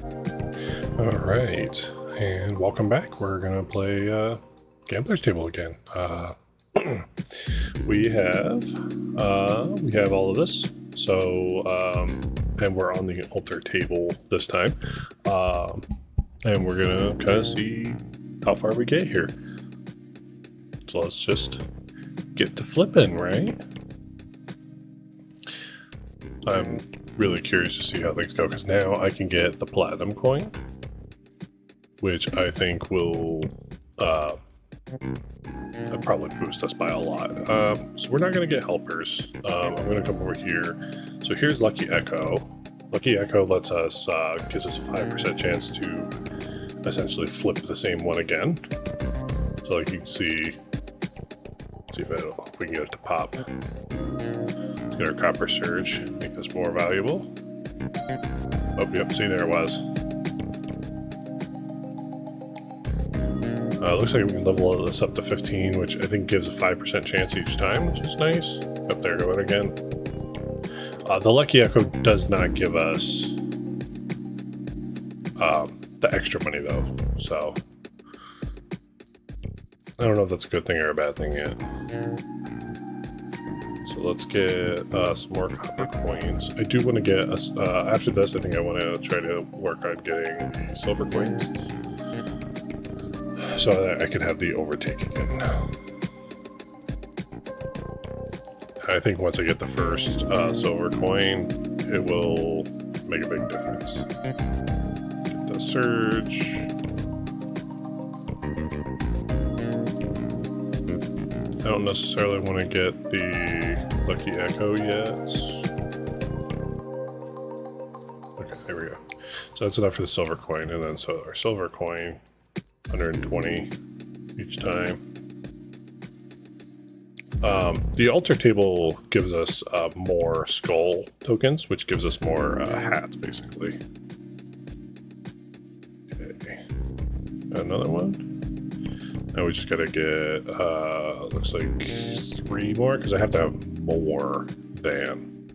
All right, and welcome back. We're gonna play Gambler's Table again. We have all of this. So and we're on the altar table this time, and we're gonna kind of see how far we get here. So let's just get to flipping, right? I'm really curious to see how things go because now I can get the platinum coin, which I think will probably boost us by a lot. So we're not going to get helpers. I'm going to come over here. So here's Lucky Echo. Lucky Echo lets us, gives us a 5% chance to essentially flip the same one again. So like you can see if we can get it to pop. Let's get our Copper Surge, make this more valuable. Oh, yep, see, there it was. Looks like we can level this up to 15, which I think gives a 5% chance each time, which is nice. Up there, going again. The Lucky Echo does not give us the extra money, though, so I don't know if that's a good thing or a bad thing yet. So let's get some more copper coins. I do want to get, after this, I think I want to try to work on getting the silver coins, so that I could have the overtake again. I think once I get the first silver coin, it will make a big difference. Get the surge. I don't necessarily want to get the Lucky Echo yet. Okay, there we go. So that's enough for the silver coin, and then so our silver coin, 120 each time. The altar table gives us more skull tokens, which gives us more hats, basically. Okay, another one. Now we just gotta get, looks like 3 more, because I have to have more than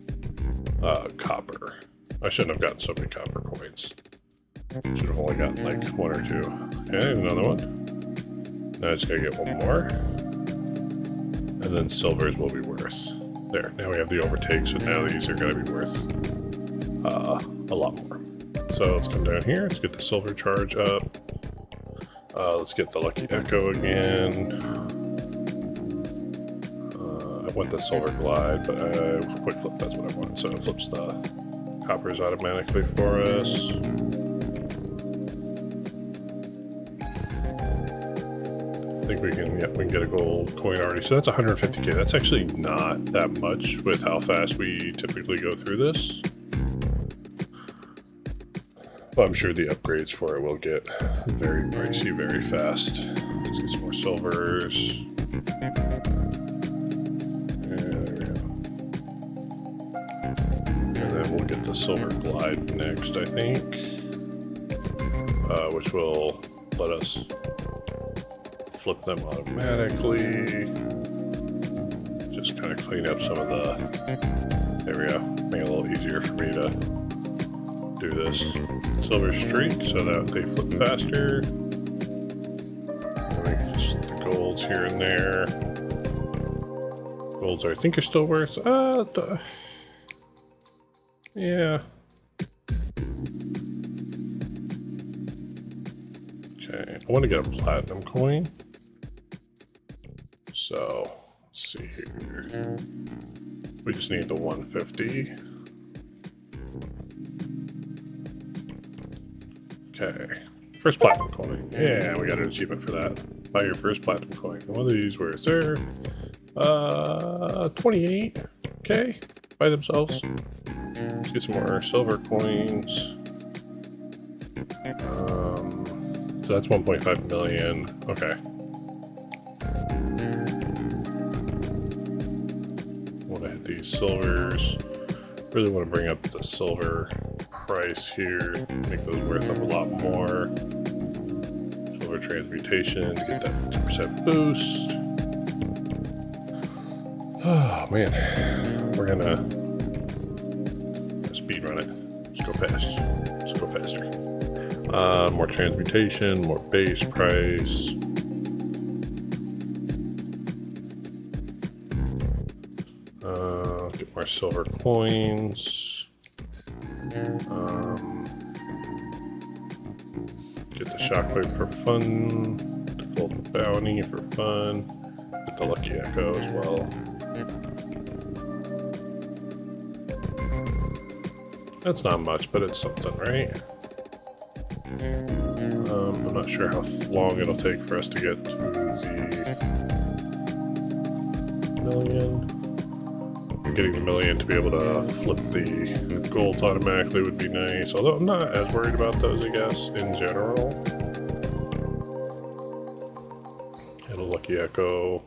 copper. I shouldn't have gotten so many copper coins. Should have only gotten like 1 or 2. Okay, another one. Now I just gotta get 1 more. And then silvers will be worth. There, now we have the overtake, so now these are gonna be worth a lot more. So let's come down here, let's get the silver charge up. Let's get the Lucky Echo again. I want the Silver Glide, but Quick Flip, that's what I want. So it flips the coppers automatically for us. I think we can get a gold coin already. So that's 150k. That's actually not that much with how fast we typically go through this. But I'm sure the upgrades for it will get very pricey very fast. Let's get some more silvers. There we go. And then we'll get the Silver Glide next, I think. Which will let us flip them automatically. Just kind of clean up some of the... There we go. Make it a little easier for me to do this. Silver Streak so that they flip faster. And we can just the golds here and there. Golds I think are still worth. Yeah. Okay, I want to get a platinum coin. So let's see here. We just need the 150. Okay, first platinum coin. Yeah, we got an achievement for that. Buy your first platinum coin. One of these worth there. 28k by themselves. Let's get some more silver coins. So that's 1.5 million. Okay. Want to hit these silvers. Really want to bring up the silver price here, make those worth up a lot more. Silver transmutation to get that 50% boost. Oh man, we're gonna speed run it. Let's go fast. Let's go faster. More transmutation, more base price. Get more silver coins. Get the shockwave for fun. The golden bounty for fun. Get the lucky echo as well. That's not much, but it's something, right? I'm not sure how long it'll take for us to get to the million. Getting the million to be able to flip the gold automatically would be nice, although I'm not as worried about those, I guess, in general. And a lucky echo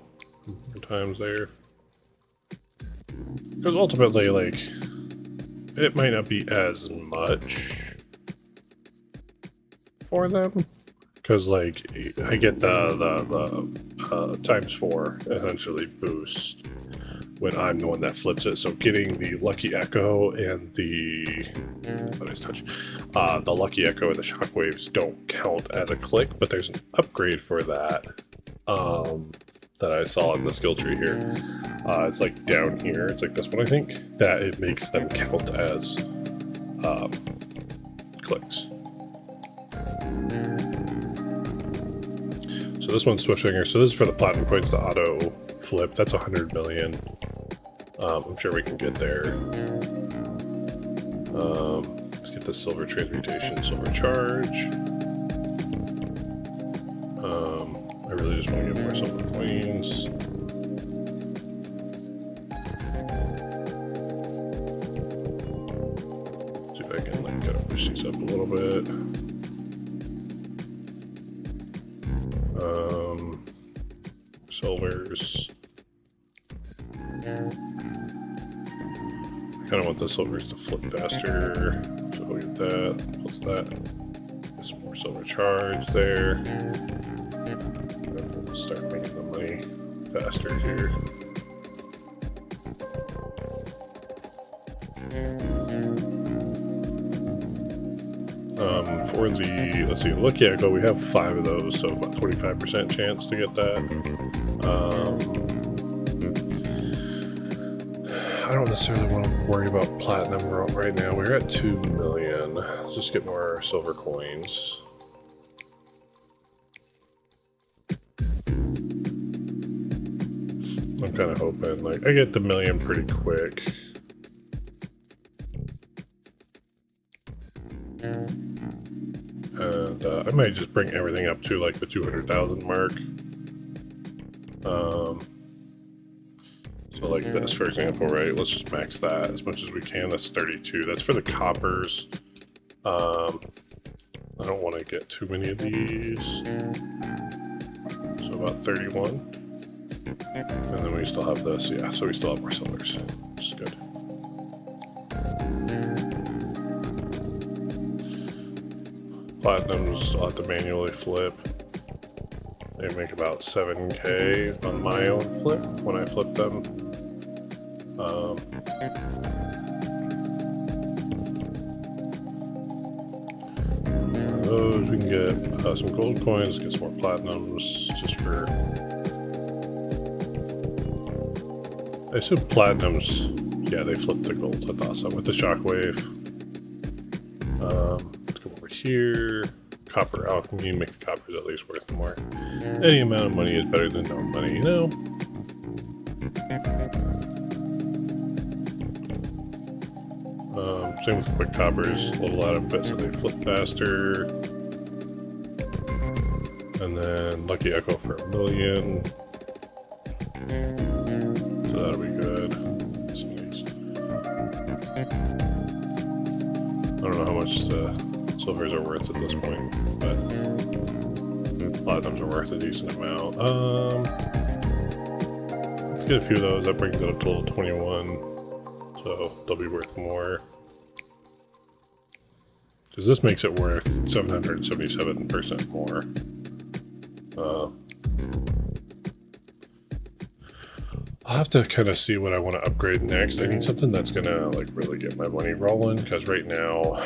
times there. Because ultimately, like, it might not be as much for them. Because, like, I get the times 4 essentially boost when I'm the one that flips it. So getting the lucky echo and the the lucky echo and the shockwaves don't count as a click, but there's an upgrade for that that I saw in the skill tree here. It's like down here. It's like this one, I think, that it makes them count as clicks. So this one's Swiftfinger. So this is for the platinum coins, the auto flip. That's 100 million. I'm sure we can get there. Let's get the silver transmutation, silver charge. I really just want to get more silver coins. See if I can like kind of push these up a little bit. Silvers. I kind of want the silvers to flip faster, so we'll get that. What's that? Get some more silver charge there. And we'll start making the money faster here. For the, let's see, Lucky Echo, we have 5 of those, so about 25% chance to get that. I don't necessarily want to worry about platinum right now. We're at 2 million. Let's just get more silver coins. I'm kind of hoping, like, I get the million pretty quick. And I might just bring everything up to like the 200,000 mark. So like this, for example, right? Let's just max that as much as we can. That's 32. That's for the coppers. I don't want to get too many of these. So about 31. And then we still have this, yeah, so we still have more silvers, which is good. Platinums I'll have to manually flip. They make about 7k on my own flip when I flip them. Those we can get some gold coins, get some more platinums just for. I assume platinums, yeah, they flip to golds. I thought so with the shockwave. Let's go over here. Copper alchemy, make the coppers at least worth more. Any amount of money is better than no money, you know? Same with quick coppers, a little out of bit so they flip faster. And then Lucky Echo for 1 million. So that'll be good. Some of these. I don't know how much the silvers are worth at this point, but platinums are worth a decent amount. Let's get a few of those. That brings it up to level 21, so they'll be worth more. Because this makes it worth 777% more. I'll have to kind of see what I want to upgrade next. I need something that's gonna like really get my money rolling, because right now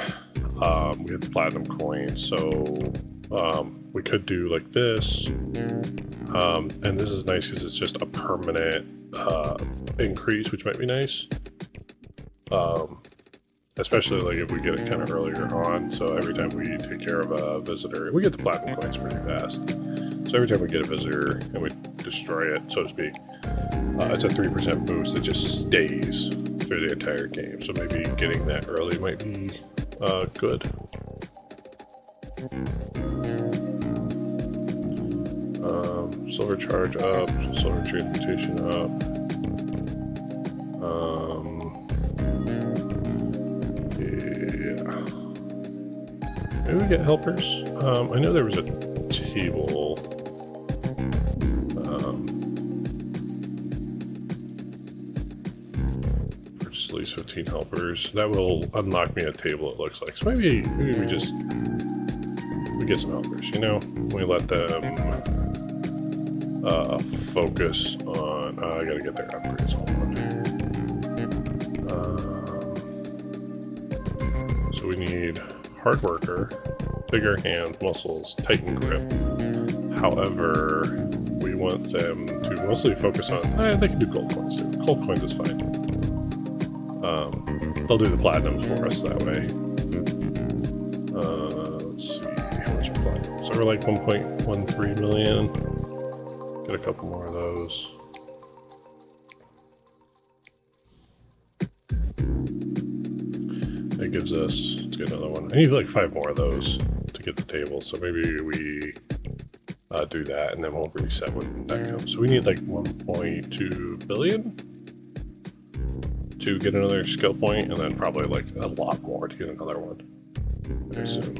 we have the platinum coin, so we could do like this. And this is nice because it's just a permanent increase, which might be nice. Especially like if we get it kind of earlier on. So every time we take care of a visitor, we get the platinum coins pretty fast. So every time we get a visitor and we destroy it, so to speak, it's a 3% boost that just stays through the entire game. So maybe getting that early might be good. Silver charge up, silver transmutation up. Yeah. Maybe we get helpers. I know there was a table. For just at least 15 helpers. That will unlock me a table, it looks like. So maybe we just get some helpers, you know? We let them focus on... I gotta get their upgrades, hold on. So we need hard worker, bigger hand, muscles, tighten grip. However, we want them to mostly focus on... they can do gold coins too. Gold coins is fine. They'll do the platinum for us that way. Let's see, how much are platinum? So we're like 1.13 million. Get a couple more of those. That gives us, let's get another one. I need like 5 more of those to get the table, so maybe we do that and then we'll reset when that comes. So we need like 1.2 billion to get another skill point, and then probably like a lot more to get another one, I assume.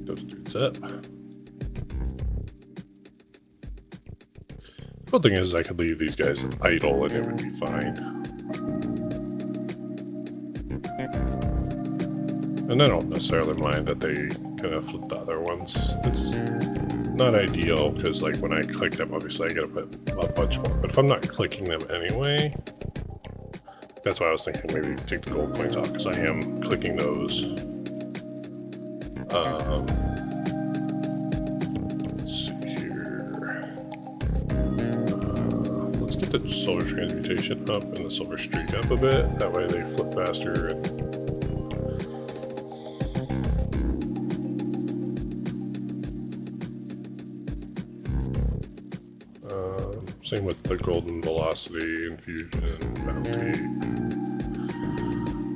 Those dudes up. The cool thing is I could leave these guys idle and it would be fine. And I don't necessarily mind that they kind of flip the other ones. It's not ideal because like when I click them, obviously I gotta put a bunch more. But if I'm not clicking them anyway, that's why I was thinking maybe take the gold coins off because I am clicking those. Let's see here. Let's get the silver transmutation up and the silver streak up a bit. That way they flip faster. And same with the golden velocity, infusion, bounty.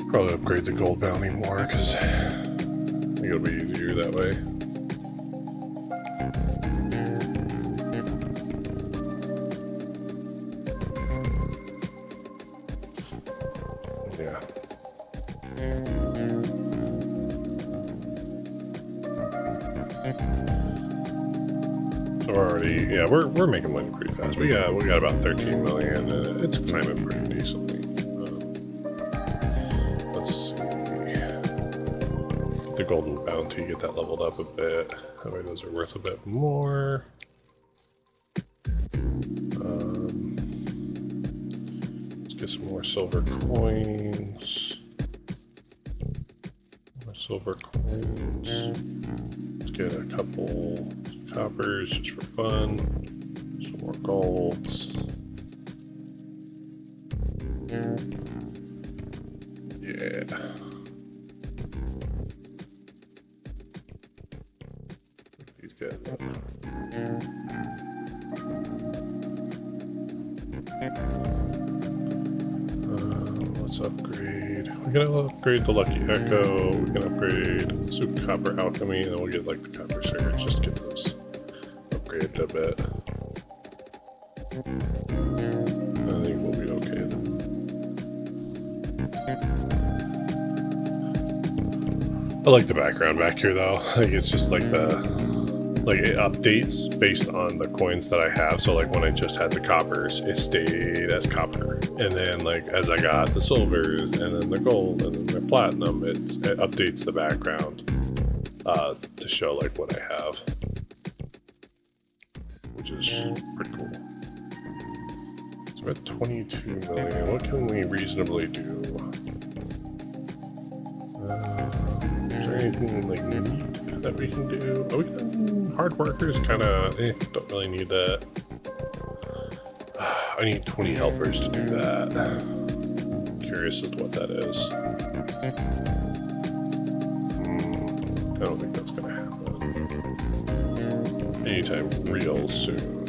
Probably upgrade the gold bounty more because I think it'll be easier that way. Yeah. So we're already, yeah, we're making money pretty fast. We got about 13 million, and it's climbing pretty decently. Let's see. Get the golden bounty, get that leveled up a bit. That way those are worth a bit more. Let's get some more silver coins. More silver coins. Let's get a couple coppers just for fun. Some more golds. Yeah. These guys up. Let's upgrade. We can upgrade the Lucky Echo. We can upgrade Super Copper Alchemy, and then we'll get like the Copper Surge just to get those upgraded a bit. I think we'll be okay then. I like the background back here though. Like it's just like it updates based on the coins that I have. So like when I just had the coppers, it stayed as copper. And then like as I got the silvers and then the gold and then the platinum, it updates the background to show like what I have. Which is pretty cool. So we're at 22 million. What can we reasonably do? Is there anything like neat that we can do? Oh, we can, hard workers kind of don't really need that. I need 20 helpers to do that. Curious as to what that is. I don't think that's gonna happen anytime real soon.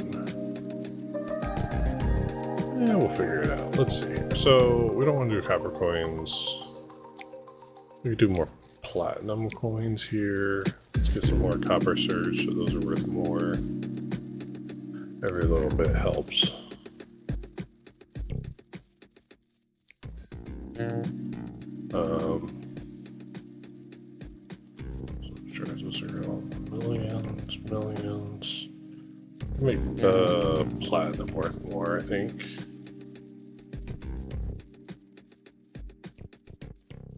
Yeah, we'll figure it out. Let's see. So we don't want to do copper coins. We could do more platinum coins here. Let's get some more copper surge, so those are worth more. Every little bit helps. Treasures are all millions. Make the platinum worth more, I think.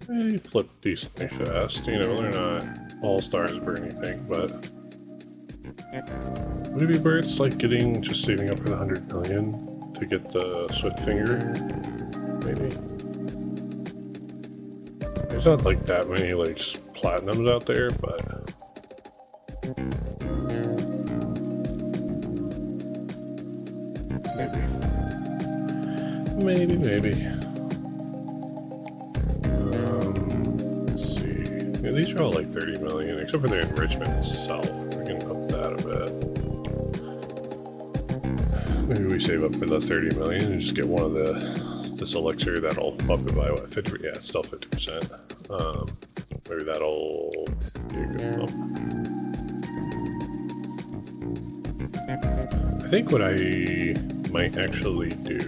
They flip decently fast. You know, they're not all stars or anything, but would it be worth like just saving up for the 100 million to get the Swift Finger? Maybe. There's not like that many like platinums out there, but maybe. Let's see. Yeah, these are all like 30 million, except for the enrichment itself. We can up that a bit. Maybe we save up for the 30 million and just get one of this elixir that'll bump it by what, 50? Yeah, it's still 50%. Maybe that'll be a good bump. I think what I might actually do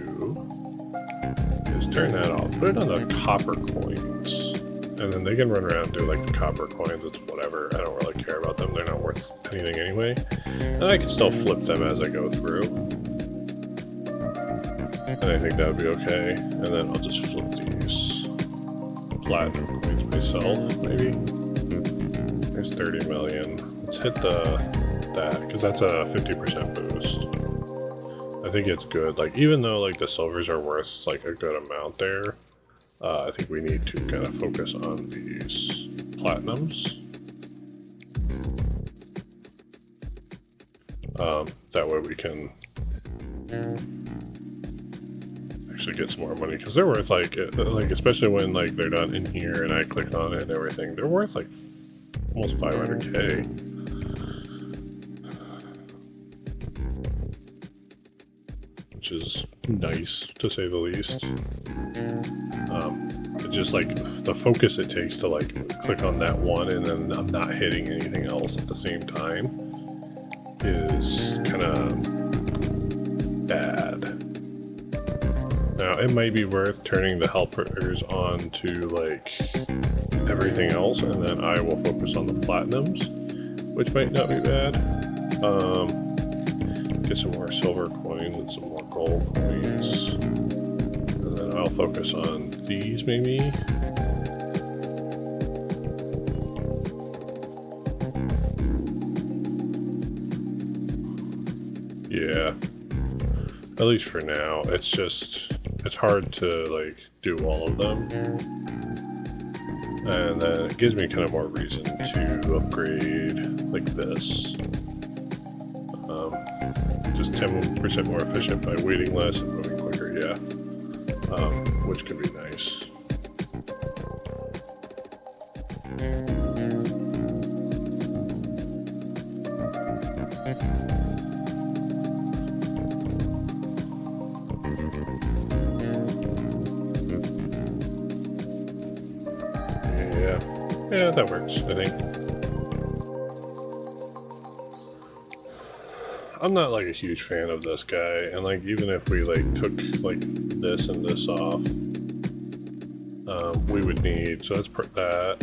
is turn that off, put it on the copper coins, and then they can run around and do like the copper coins. It's whatever. I don't really care about them. They're not worth anything anyway. And I can still flip them as I go through. And I think that would be okay. And then I'll just flip these platinum coins myself, maybe. There's 30 million. Let's hit that, because that's a 50% boost. I think it's good. Like, even though like the silvers are worth like a good amount there, I think we need to kind of focus on these platinums. That way we can actually get some more money, because they're worth like especially when like they're done in here and I click on it and everything, they're worth like almost 500k. Which is nice, to say the least. But just like the focus it takes to like click on that one and then I'm not hitting anything else at the same time is kind of bad. Now it might be worth turning the helpers on to like everything else, and then I will focus on the platinums, which might not be bad. Get some more silver coins and some more gold coins. And then I'll focus on these maybe. Yeah. At least for now. It's hard to like do all of them. And then it gives me kind of more reason to upgrade like this. Just 10% more efficient by waiting less and moving quicker, yeah. Which could be nice. Yeah, that works, I think. I'm not like a huge fan of this guy, and like even if we like took like this and this off, we would need, so let's put that.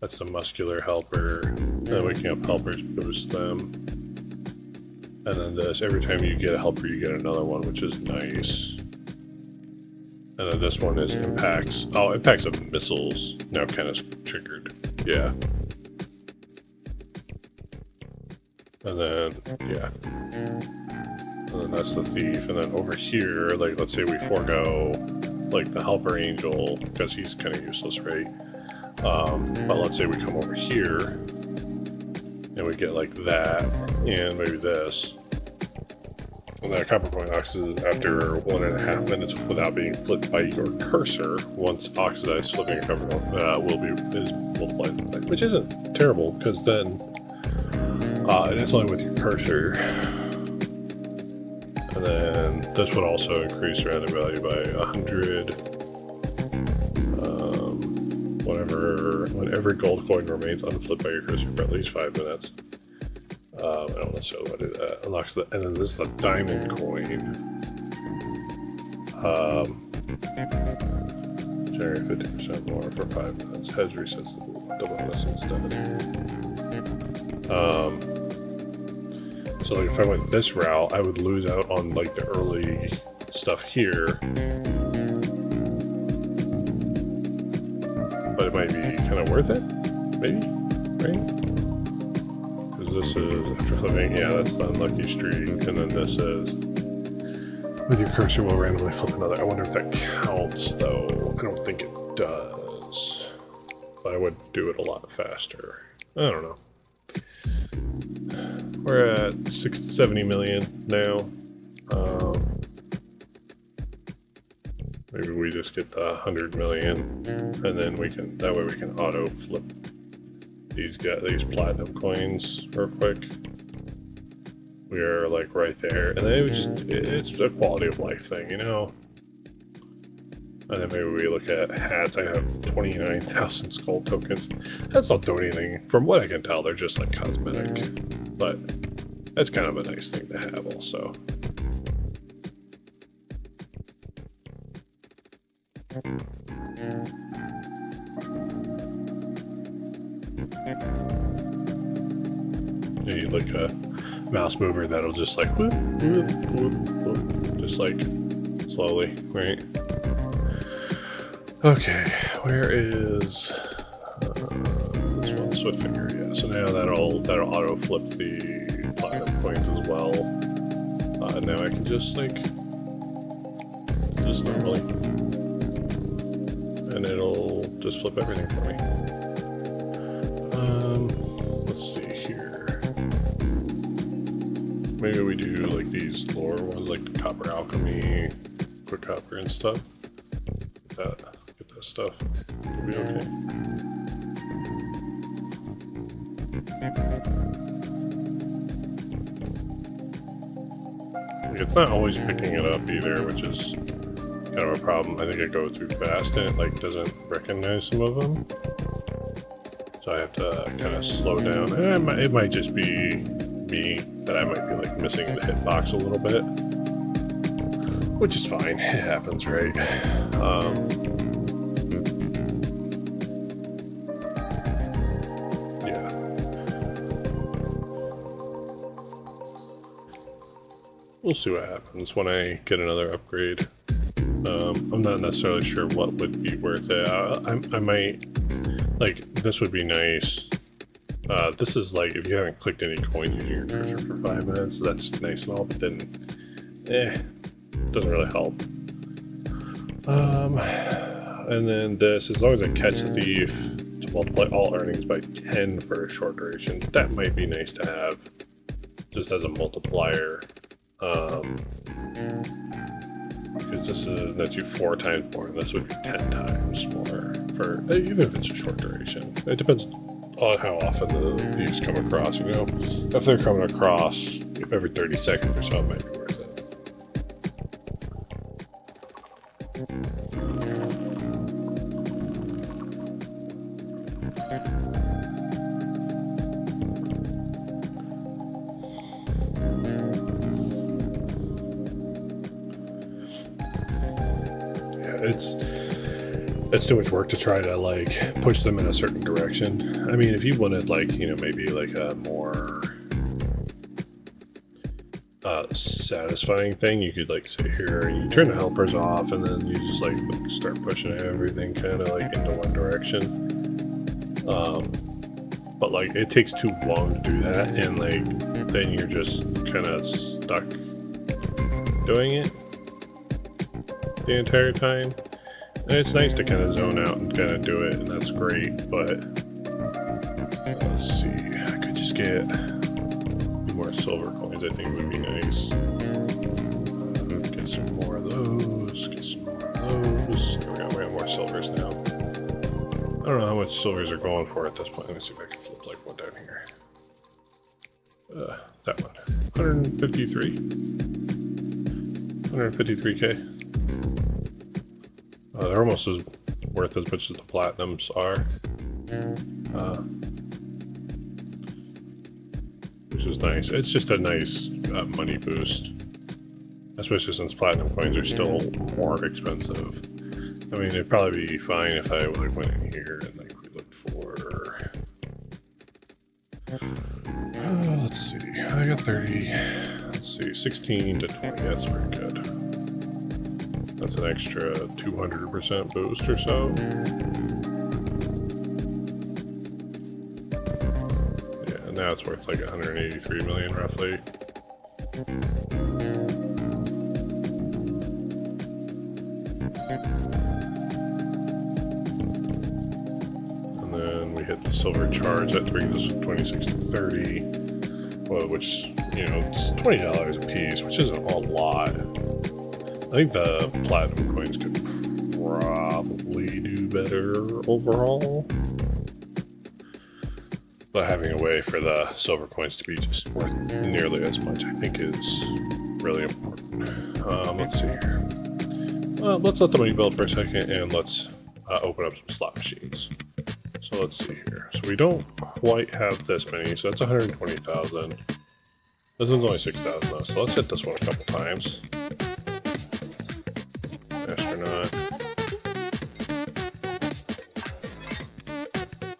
That's the muscular helper. Then we can have helpers boost them. And then this, every time you get a helper you get another one, which is nice. And then this one is impacts. Oh, impacts of missiles now kind of triggered. Yeah. And then, yeah. And then that's the thief. And then over here, like, let's say we forego, like, the helper angel, because he's kind of useless, right? But let's say we come over here and we get like that and maybe this. And that copper coin oxidizes after 1.5 minutes without being flipped by your cursor. Once oxidized, flipping a copper coin is multiplied, which isn't terrible because then it's only with your cursor. And then this would also increase random value by 100. Whenever gold coin remains unflipped by your cursor for at least 5 minutes. I don't necessarily want to do that. Unlocks the, and then this is the diamond coin. Generate 50% more for 5 minutes. Hedge resets the bonus instead. So like if I went this route, I would lose out on like the early stuff here. But it might be kind of worth it, maybe, right? Because this is after flipping, yeah, that's the unlucky streak, and then this is with your cursor will randomly flip another. I wonder if that counts, though. I don't think it does, but I would do it a lot faster. I don't know. We're at 70 million now. Maybe we just get the 100 million, and then we can, that way we can auto flip these platinum coins real quick. We are like right there, and then it would just, it's a quality of life thing, you know? And then maybe we look at hats. I have 29,000 skull tokens. That's not doing anything. From what I can tell, they're just like cosmetic, but that's kind of a nice thing to have also. You need like a mouse mover that'll just like whoop, whoop, whoop, whoop, just like slowly, right? Okay, where is this one? Swift finger, yeah. So now that'll auto flip the platinum coins as well. And now I can just like do this normally. And it'll just flip everything for me. Let's see here. Maybe we do like these lower ones, like the copper alchemy, quick copper and stuff. Get that stuff. It'll be okay. It's not always picking it up either, which is kind of a problem. I think I go too fast and it like doesn't recognize some of them. So I have to kind of slow down. And it might just be me that I might be like missing the hitbox a little bit, which is fine. It happens, right? Yeah. We'll see what happens when I get another upgrade. I'm not necessarily sure what would be worth it. I might, like, this would be nice. This is like, if you haven't clicked any coin using your cursor for 5 minutes, that's nice and all, but then, doesn't really help. And then this, as long as I catch the thief, to multiply all earnings by 10 for a short duration, that might be nice to have, just as a multiplier. Because this is nets you 4 times more, and this would be 10 times more for even if it's a short duration. It depends on how often the thieves come across. You know, if they're coming across every 30 seconds or so, it might be worth it. It's too much work to try to like push them in a certain direction. I mean, if you wanted like, you know, maybe like a more satisfying thing, you could like sit here and you turn the helpers off and then you just like start pushing everything kind of like into one direction. But like it takes too long to do that, and like then you're just kind of stuck doing it the entire time. And it's nice to kind of zone out and kind of do it, and that's great, but let's see, I could just get more silver coins, I think would be nice. Get some more of those, get some more of those. There we go, we have more silvers now. I don't know how much silvers are going for at this point. Let me see if I can flip like one down here. That one. 153. 153k. They're almost as worth as much as the platinums are. Which is nice. It's just a nice money boost. Especially since platinum coins are still more expensive. I mean, it'd probably be fine if I like went in here and like we looked for... let's see, I got 30. Let's see, 16 to 20, that's pretty good. That's an extra 200% boost or so. Yeah, and now it's worth like 183 million roughly. And then we hit the silver charge, that brings us from 26 to 30. Well, which, you know, it's $20 a piece, which isn't a lot. I think the platinum coins could probably do better overall. But having a way for the silver coins to be just worth nearly as much, I think is really important. Let's see here. Let's let the money build for a second, and let's open up some slot machines. So let's see here. So we don't quite have this many, so that's 120,000. This one's only 6,000 though, so let's hit this one a couple times. Astronaut.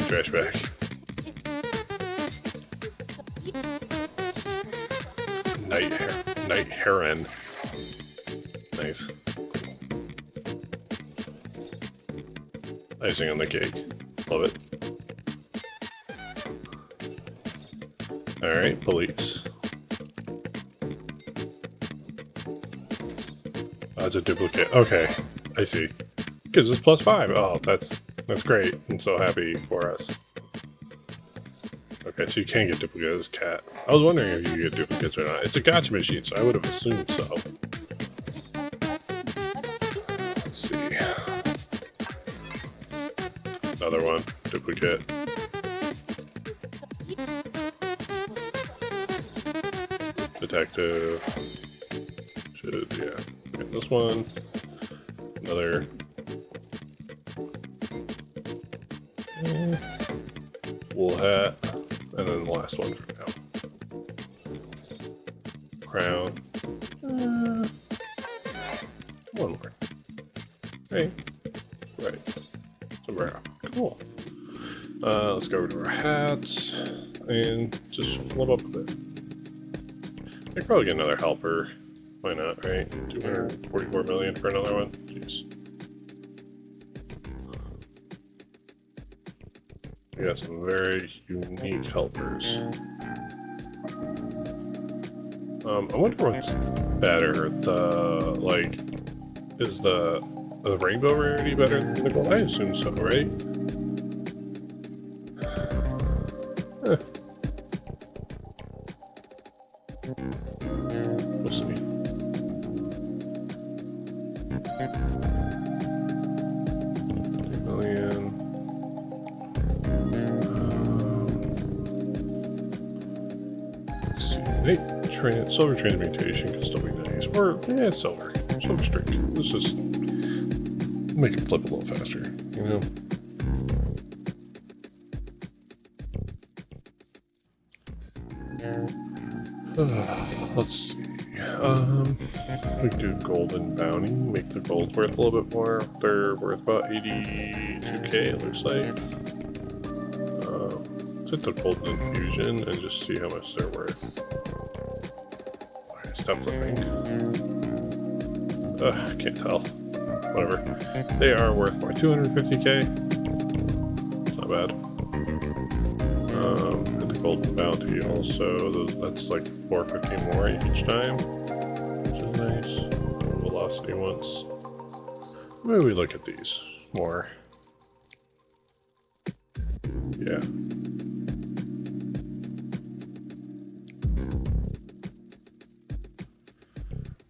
Trash bag. Night heron. Nice. Icing on the cake. Love it. Alright, police. That's a duplicate. Okay, I see. Gives us +5. Oh, that's great. I'm so happy for us. Okay, so you can get duplicates, cat. I was wondering if you could get duplicates or not. It's a gacha machine, so I would have assumed so. Let's see. Another one. Duplicate. Detective. Should, yeah. Get this one. Another. Wool hat. And then the last one for now. Crown. One more. Hey. Right. Sombrero. Cool. Let's go over to our hats and just flip up a bit. I could probably get another helper. Why not, right? 244 million for another one. Jeez. We got some very unique helpers. I wonder what's better. Is the rainbow rarity better than the gold? I assume so, right? We'll see. Silver transmutation could still be nice. Or, yeah, silver. Silver streak. Let's just make it flip a little faster, you know? Let's see. We could do golden bounty, make the gold worth a little bit more. They're worth about 82k, it looks like. Let's hit the golden infusion and just see how much they're worth. Stop flipping. I can't tell. Whatever. They are worth more. 250k. Not bad. And the golden bounty also. That's like 450 more each time, which is nice. Velocity once. maybe we look at these more. Yeah.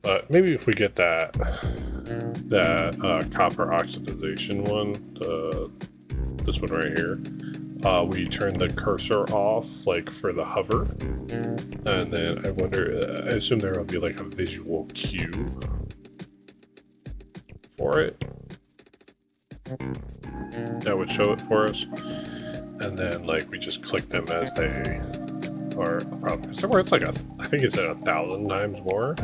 But maybe if we get that copper oxidization one, this one right here, we turn the cursor off, like for the hover, and then I wonder, I assume there will be like a visual cue for it that would show it for us, and then like we just click them as they are a problem. Somewhere it's like I think it's at 1,000 times more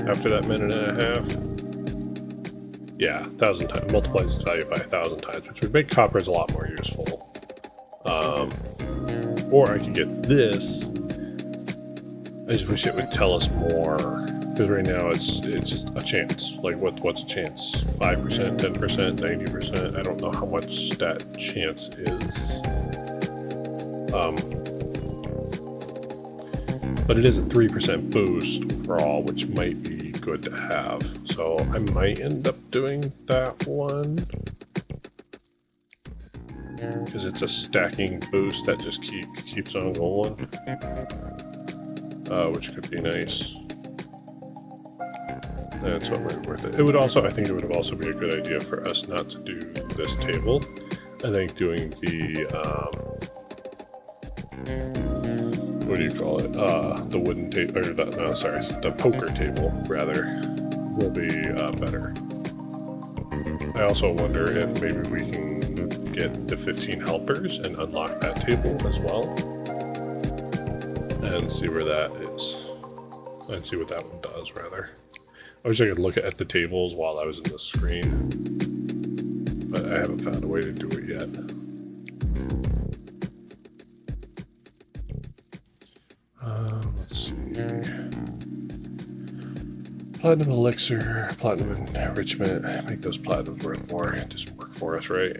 after that minute and a half. Yeah, 1,000 times multiplies its value by 1,000 times, which would make coppers a lot more useful. Or I could get this. I just wish it would tell us more, because right now it's just a chance. Like what's a chance? 5%, 10%, 90%. I don't know how much that chance is. But it is a 3% boost overall, which might be good to have. So I might end up doing that one, because it's a stacking boost that just keeps on going, which could be nice. That's what might be worth it. It would also, I think it would also be a good idea for us not to do this table. I think doing the what do you call it? The wooden table, or the poker table rather, will be better. I also wonder if maybe we can get the 15 helpers and unlock that table as well, and see where that is, and see what that one does rather. I wish I could look at the tables while I was in the screen, but I haven't found a way to do it yet. Let's see. Platinum elixir, platinum enrichment. Make those platinums worth more. Just work for us, right?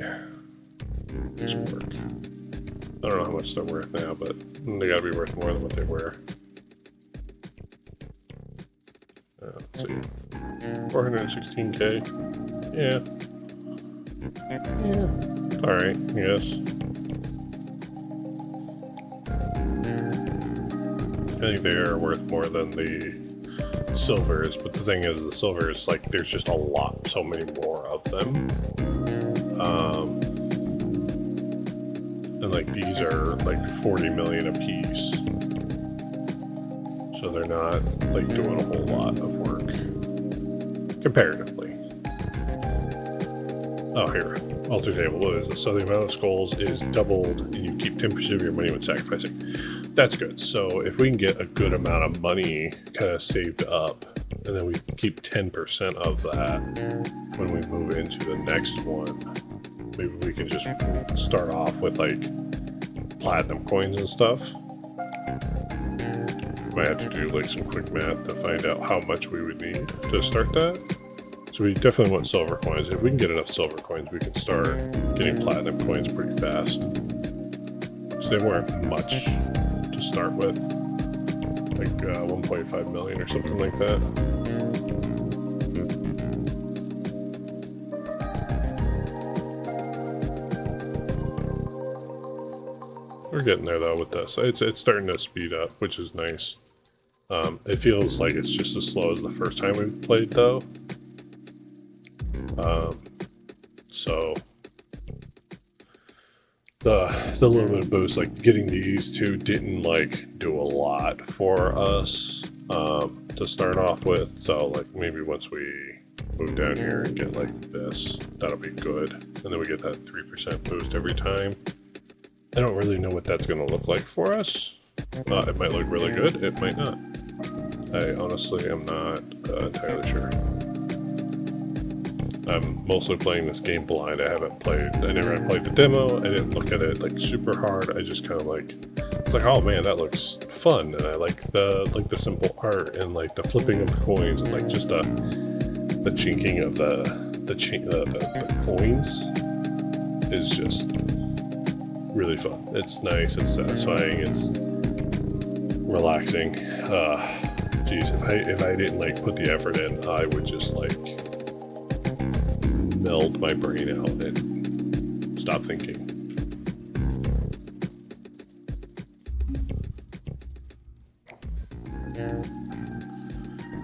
Just work. I don't know how much they're worth now, but they gotta be worth more than what they were. Let's see. 416k. Yeah. Yeah. Alright, yes. I think they are worth more than the silvers, but the thing is, the silvers, like, there's just so many more of them. And like, these are like 40 million a piece. So they're not like doing a whole lot of work comparatively. Oh, here. Altar table, what is it? So the amount of skulls is doubled and you keep 10% of your money when sacrificing. That's good. So if we can get a good amount of money kind of saved up, and then we keep 10% of that when we move into the next one, maybe we can just start off with like platinum coins and stuff. Might have to do like some quick math to find out how much we would need to start that. So we definitely want silver coins. If we can get enough silver coins, we can start getting platinum coins pretty fast. So they weren't much to start with, like 1.5 million or something like that. We're getting there though with this. It's starting to speed up, which is nice. It feels like it's just as slow as the first time we played though. So the little bit of boost, like getting these two didn't like do a lot for us to start off with. So like maybe once we move down here and get like this, that'll be good. And then we get that 3% boost every time. I don't really know what that's going to look like for us. It might look really good, it might not. I honestly am not entirely sure. I'm mostly playing this game blind. I never played the demo. I didn't look at it like super hard. I just kind of like, it's like, oh man, that looks fun, and I like the simple art and like the flipping of the coins and like just the chinking of the coins is just really fun. It's nice. It's satisfying. It's relaxing. Geez, if I didn't like put the effort in, I would just like meld my brain out and stop thinking.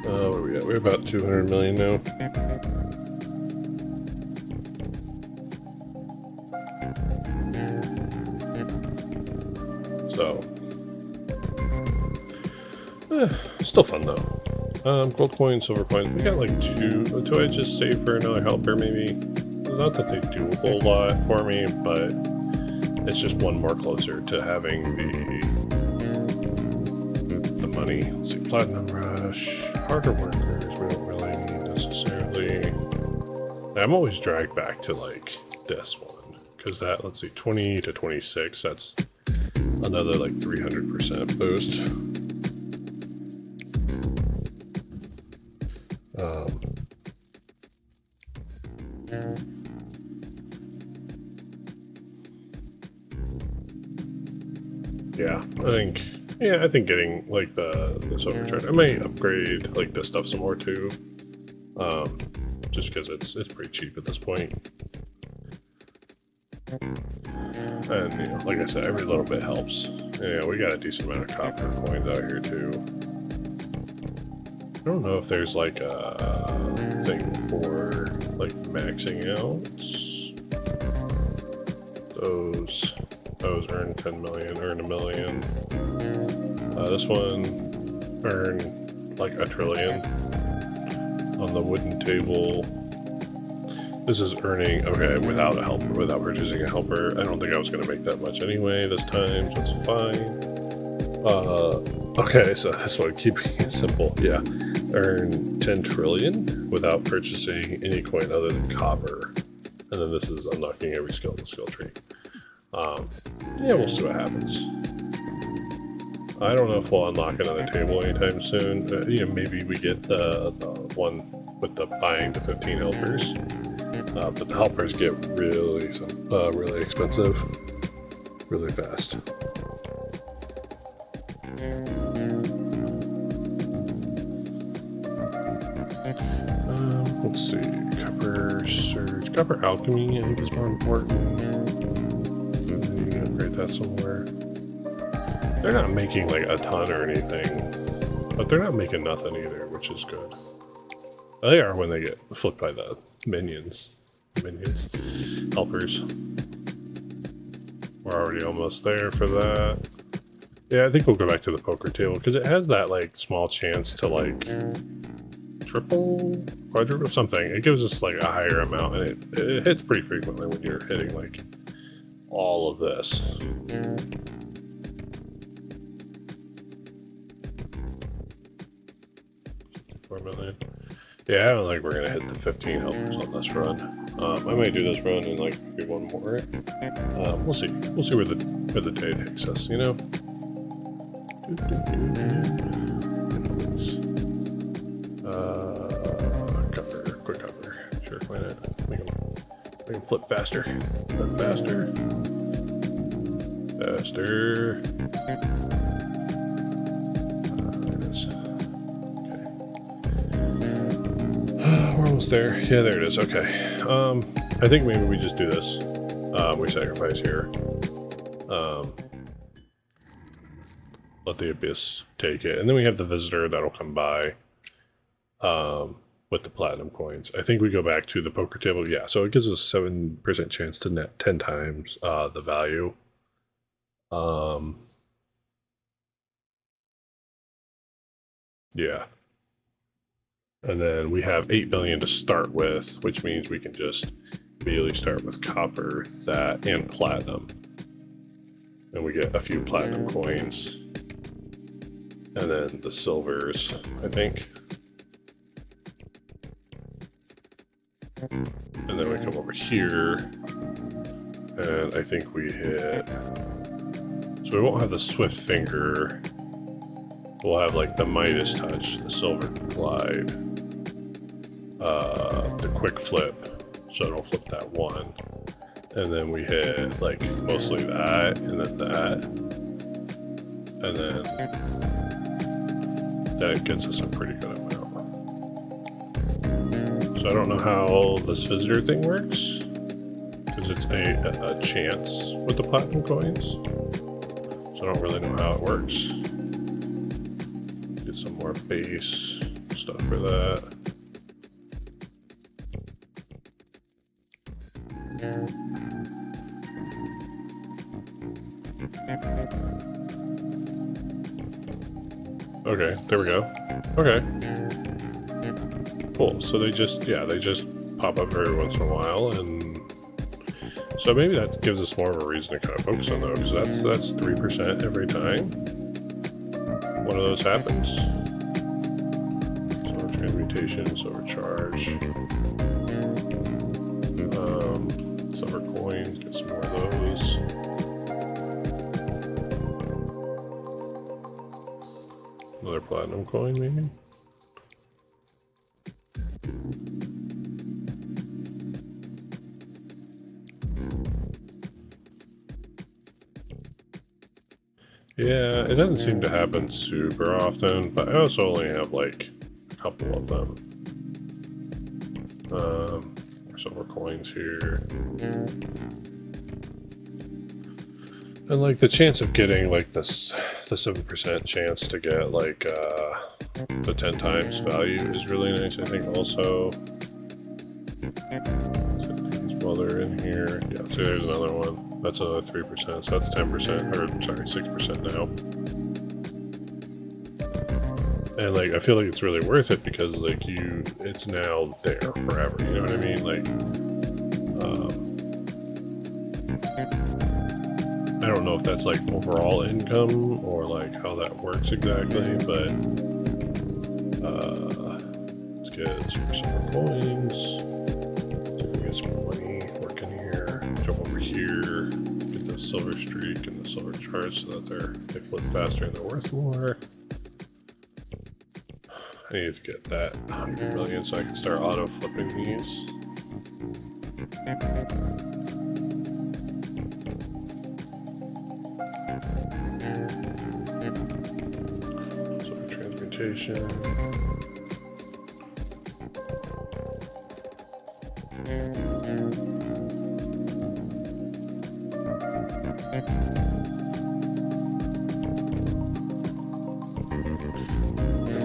What are we at? We're about 200 million now. So, still fun though. Gold coins, silver coins. We got like two. Do I just save for another helper? Maybe. Not that they do a whole lot for me, but it's just one more closer to having the money. Let's see, platinum rush, harder workers. We don't really need necessarily. I'm always dragged back to like this one because that. Let's see, 20 to 26. That's another like 300% boost. I think getting like the silver chart. I might upgrade like this stuff some more too. Just because it's pretty cheap at this point. And you know, like I said, every little bit helps. Yeah, we got a decent amount of copper coins out here too. I don't know if there's like a thing for like maxing out those earn 10 million, earn a million. This one earn like a trillion on the wooden table. This is earning, okay, without a helper, without purchasing a helper. I don't think I was going to make that much anyway this time, so it's fine. Okay, so this one, keeping it simple, yeah. Earn 10 trillion without purchasing any coin other than copper. And then this is unlocking every skill in the skill tree. Yeah, we'll see what happens. I don't know if we'll unlock another table anytime soon. You know, maybe we get the one with the buying the 15 helpers. But the helpers get really expensive really fast. Let's see, copper surge, copper alchemy I think is more important. You can upgrade that somewhere. They're not making like a ton or anything, but they're not making nothing either, which is good. They are when they get flipped by the minions, helpers. We're already almost there for that. Yeah, I think we'll go back to the poker table because it has that like small chance to like triple, quadruple, something. It gives us like a higher amount, and it hits pretty frequently when you're hitting like all of this. 4 million. Yeah, I don't think we're gonna hit the 15 helpers on this run. I might do this run and like maybe one more. We'll see. We'll see where the day takes us. You know. Cover, quick cover. Sure, why not? Make them flip faster. Flip faster. Faster. There it is. Okay. We're almost there. Yeah, there it is. Okay. I think maybe we just do this. We sacrifice here. Let the Abyss take it. And then we have the Visitor that'll come by with the Platinum coins. I think we go back to the poker table. Yeah, so it gives us 7% chance to net 10 times the value. Yeah. And then we have 8 billion to start with, which means we can just immediately start with copper, that, and platinum. And we get a few platinum coins. And then the silvers, I think. And then we come over here. And I think we hit... So we won't have the swift finger. We'll have like the Midas touch, the silver glide, the quick flip, so it'll flip that one. And then we hit like mostly that, and then that. And then that gets us a pretty good amount. So I don't know how this visitor thing works, because it's a chance with the platinum coins. So I don't really know how it works. Get some more base stuff for that. Okay, there we go. Okay. Cool. So they just pop up every once in a while, and so maybe that gives us more of a reason to kind of focus on those, because that's 3% every time one of those happens. So transmutation, silver charge, silver coins, get some more of those. Another platinum coin, maybe? Yeah, it doesn't seem to happen super often, but I also only have like a couple of them. Silver coins here. And like the chance of getting like this, the 7% chance to get like the 10 times value is really nice, I think, also. While they're in here, yeah, see there's another one. That's another 3%, so that's 10%, or sorry, 6% now. And like, I feel like it's really worth it because like it's now there forever, you know what I mean? Like, I don't know if that's like overall income or like how that works exactly, but let's get some silver coins. Get some more money working here. Jump over here. Get the silver streak and the silver charge so that they flip faster and they're worth more. I need to get that 100 million so I can start auto flipping these. Silver transmutation.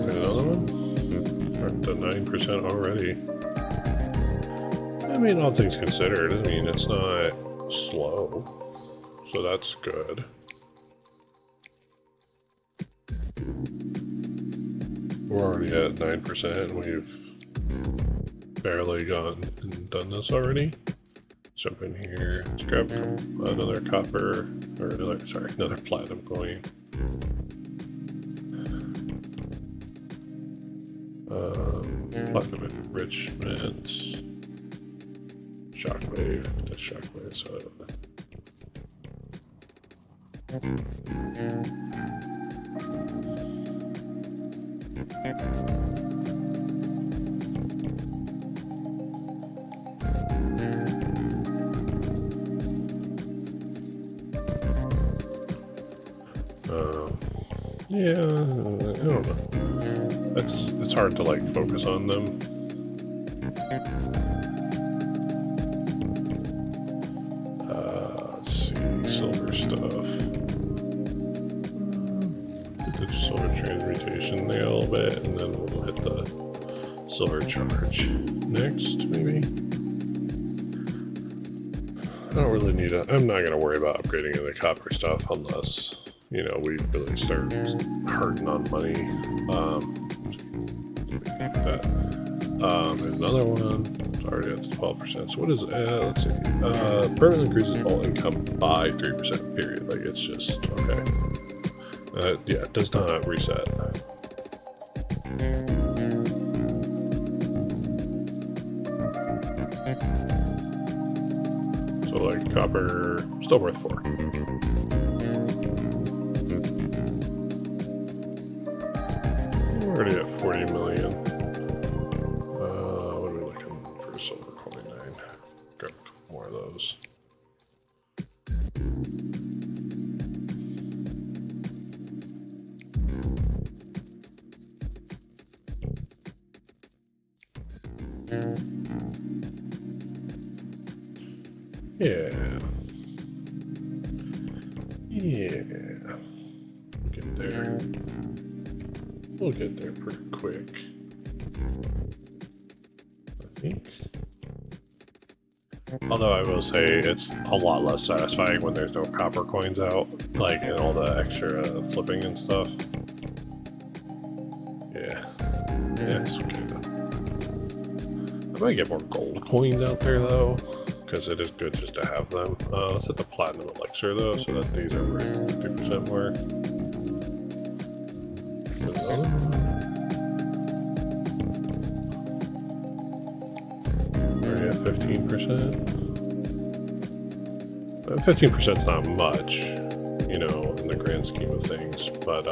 Another one? We're up to 9% already. I mean, all things considered, I mean, it's not slow, so that's good. We're already at 9% and we've barely gone and done this already. Let's jump in here. Let's grab another copper, or another platinum coin. Platinum enrichment. Shockwave. That's shockwave, so yeah, I don't know. It's hard to like focus on them. Let's see, silver stuff. Get the silver transmutation there a little bit, and then we'll hit the silver charge next, maybe. I don't really need I'm not gonna worry about upgrading the copper stuff unless, you know, we really start hurting on money. Another one. It's already at 12%. So what is let's see. Permanently increases all income by 3%. Period. Like it's just okay. Yeah, it does not reset. So like copper, still worth 4. We're already at 40 million. What are we looking for? Silver coin 9. Grab a couple more of those. Yeah. Yeah. Get there. We'll get there pretty quick. I think. Although I will say it's a lot less satisfying when there's no copper coins out, like, and all the extra flipping and stuff. Yeah. Yeah, it's okay though. I might get more gold coins out there though, because it is good just to have them. Let's hit the platinum elixir though, so that these are worth 50% more. We're at 15%. 15% is not much, you know, in the grand scheme of things, but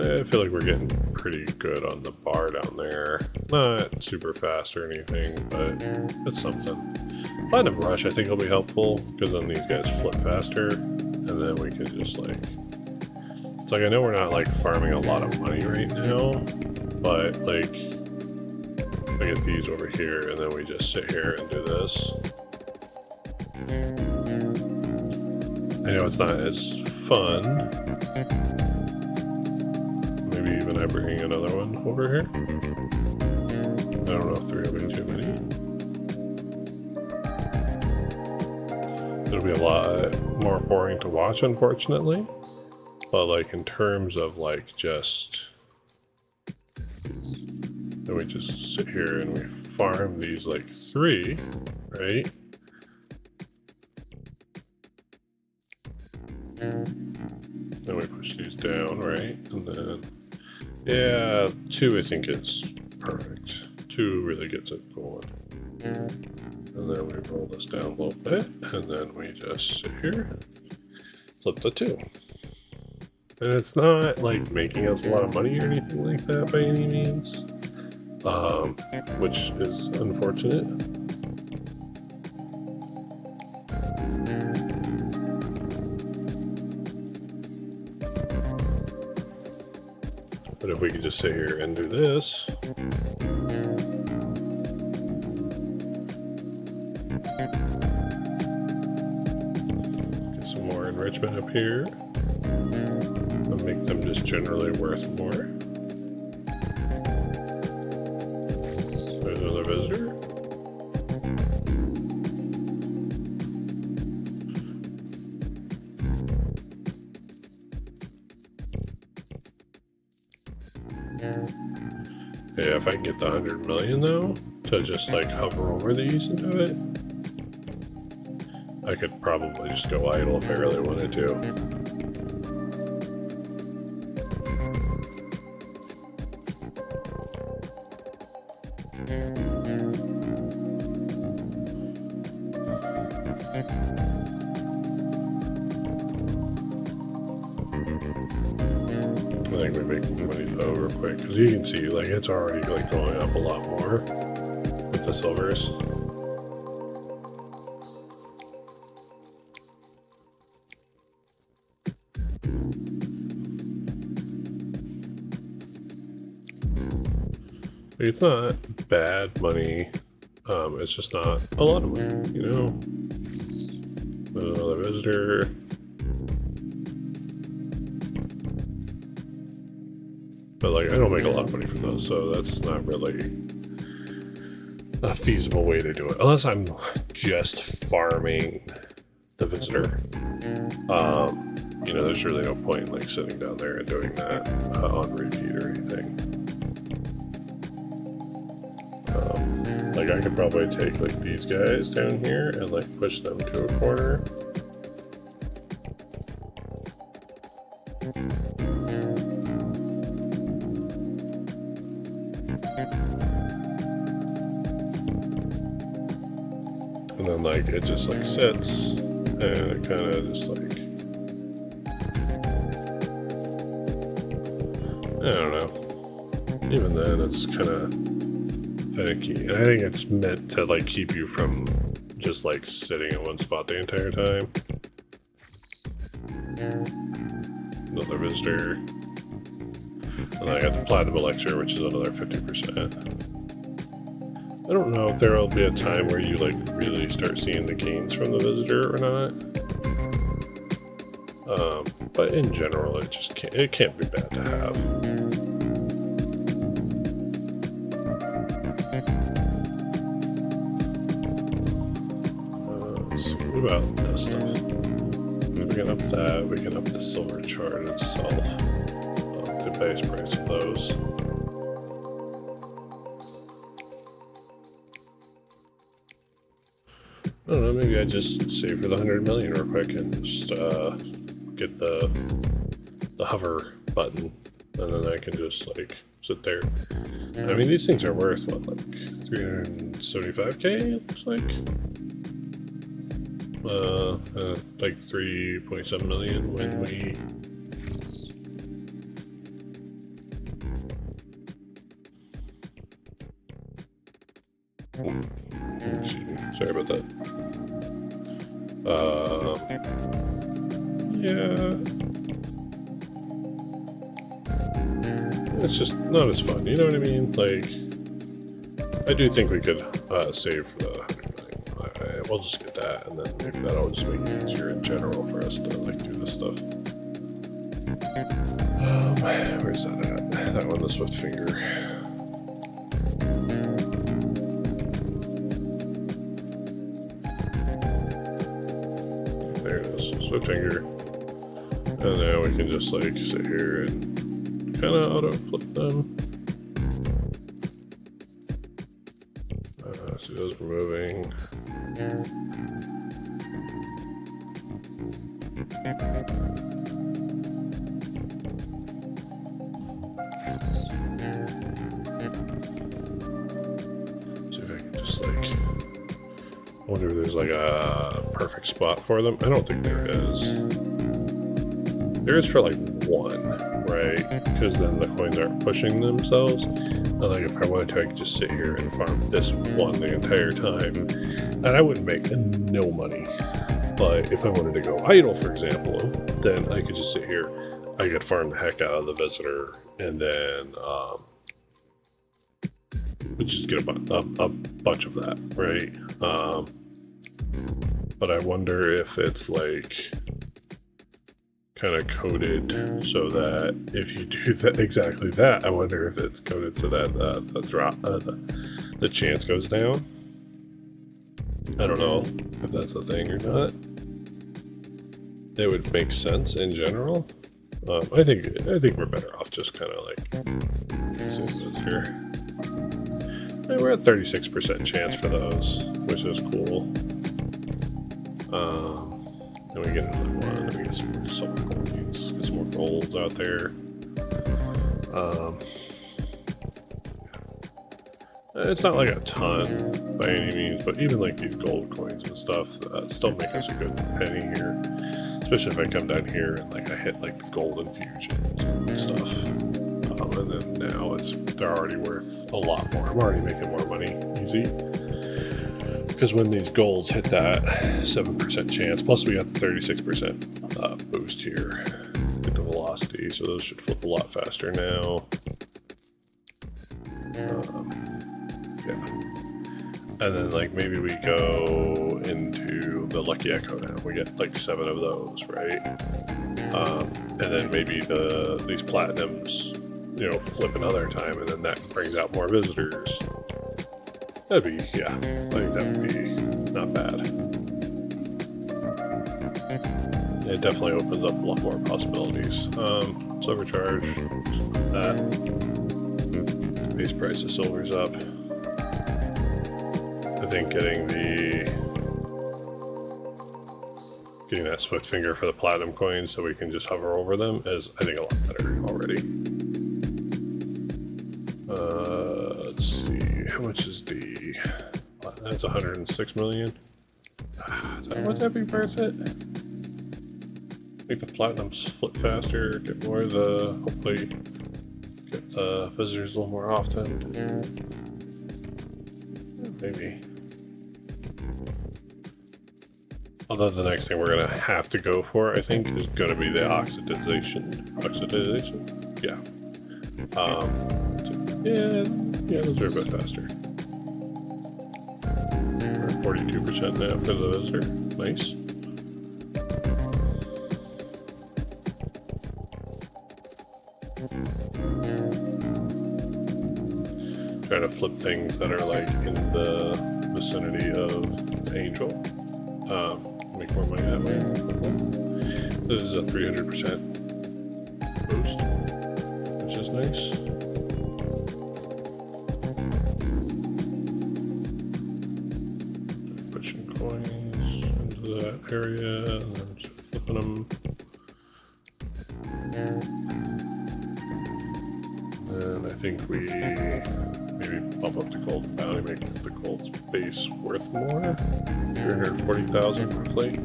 I feel like we're getting pretty good on the bar down there. Not super fast or anything, but it's something. Platinum Rush I think will be helpful, because then these guys flip faster, and then we can just like... It's like, I know we're not like farming a lot of money right now, but like, I get these over here, and then we just sit here and do this. I know it's not as fun. Maybe even I bring another one over here. I don't know if 3 will be too many. It'll be a lot more boring to watch, unfortunately. But like in terms of like just... Then we just sit here and we farm these like 3, right? Then we push these down, right? And then, yeah, 2 I think is perfect. 2 really gets it going. And then we roll this down a little bit, and then we just sit here, flip the 2. And it's not like making us a lot of money or anything like that by any means, which is unfortunate. But if we could just sit here and do this, get some more enrichment up here. Make them just generally worth more. There's another visitor. Yeah, if I can get the 100 million though, to just like hover over these and do it, I could probably just go idle if I really wanted to. I think we make money though real quick, because you can see like it's already like going up a lot more with the silvers. It's not bad money, it's just not a lot of money, you know? There's another visitor. But like, I don't make a lot of money from those, so that's not really a feasible way to do it. Unless I'm just farming the visitor. You know, there's really no point in like sitting down there and doing that on repeat or anything. Like I could probably take like these guys down here and like push them to a corner. And then like it just like sits and it kind of just like, I don't know. Even then it's kind of finicky. And I think it's meant to like keep you from just like sitting in one spot the entire time. Another visitor. And then I got the Platinum Elixir, which is another 50%. I don't know if there will be a time where you like really start seeing the gains from the visitor or not. But in general, it can't be bad to have. Let's see, what about this stuff? We can up that, we can up the silver chart itself. The base price of those. I don't know, maybe I just save for the 100 million real quick and just get the hover button, and then I can just like sit there. I mean, these things are worth what, like 375k? It looks like. Like 3.7 million when we. Sorry about that. Yeah. It's just not as fun, you know what I mean? Like, I do think we could save for the 100 million. We'll just get that, and then maybe that'll just make it easier in general for us to like do this stuff. Where's that at? That one, the Swift Finger. There it is, Swift Finger. And now we can just like sit here and kind of auto flip them. See those are moving. See if I can just like. I wonder if there's like a perfect spot for them. I don't think there is. There is for like one, right? Because then the coins aren't pushing themselves. And like if I wanted to, I could just sit here and farm this one the entire time. And I wouldn't make no money. But if I wanted to go idle, for example, then I could just sit here. I could farm the heck out of the visitor, and then we'd just get a bunch of that, right? But I wonder if it's like kind of coded so that if you do that exactly that, I wonder if it's coded so that the chance goes down. I don't know if that's a thing or not. It would make sense in general. I think we're better off just kind of like here. And we're at 36% chance for those, which is cool. Then we get another one. Then we get some more silver coins, get some more golds out there. It's not like a ton by any means, but even like these gold coins and stuff still make us a good penny here. Especially if I come down here and like I hit like the gold infusions and stuff. And then now they're already worth a lot more. I'm already making more money, easy. Because when these golds hit that 7% chance, plus we got the 36% boost here. Get the velocity, so those should flip a lot faster now. Yeah. And then like maybe we go into the Lucky Echo now. We get like 7 of those, right? And then maybe these platinums, flip another time, and then that brings out more visitors. That'd be, yeah, I think that would be not bad. It definitely opens up a lot more possibilities. Silver charge, that. Base price of silver's up. I think getting that Swift Finger for the platinum coins so we can just hover over them is, I think, a lot better already. Let's see, how much is that's 106 million. Would that be worth it? Make the platinums flip faster, get more of hopefully get the visitors a little more often. Maybe. Although the next thing we're gonna have to go for, I think, is gonna be the oxidization. Oxidization? Yeah. Yeah, those are a bit faster. We're 42% now for the visitor. Nice. Trying to flip things that are like in the vicinity of Angel. Make more money that way. This is a 300% boost, which is nice. Put some coins into that area and then start flipping them. And I think we maybe bump up the gold bounty, make the gold base worth more. 340,000 for flake.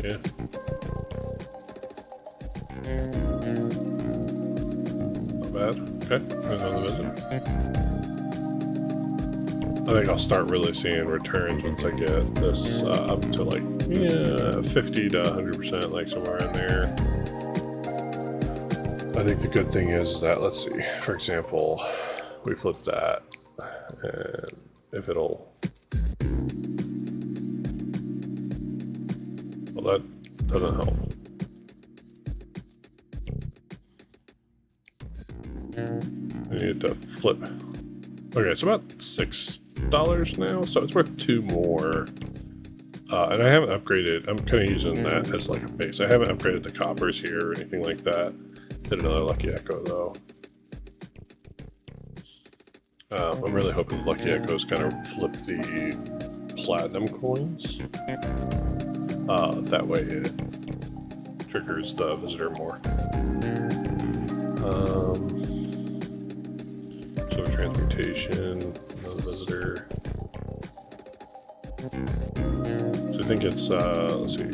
Yeah. Not bad. Okay, there's another visit. I think I'll start really seeing returns once I get this up to like 50 to 100%, like somewhere in there. I think the good thing is that, let's see, for example, we flip that, and if it'll, well, that doesn't help. I need to flip. Okay, it's about $6 now, so it's worth 2 more. And I haven't upgraded, I'm kind of using that as like a base. I haven't upgraded the coppers here or anything like that. Did another Lucky Echo though. I'm really hoping Lucky Echo's kind of flip the platinum coins. That way it triggers the visitor more. So transmutation, another visitor. So I think it's, let's see.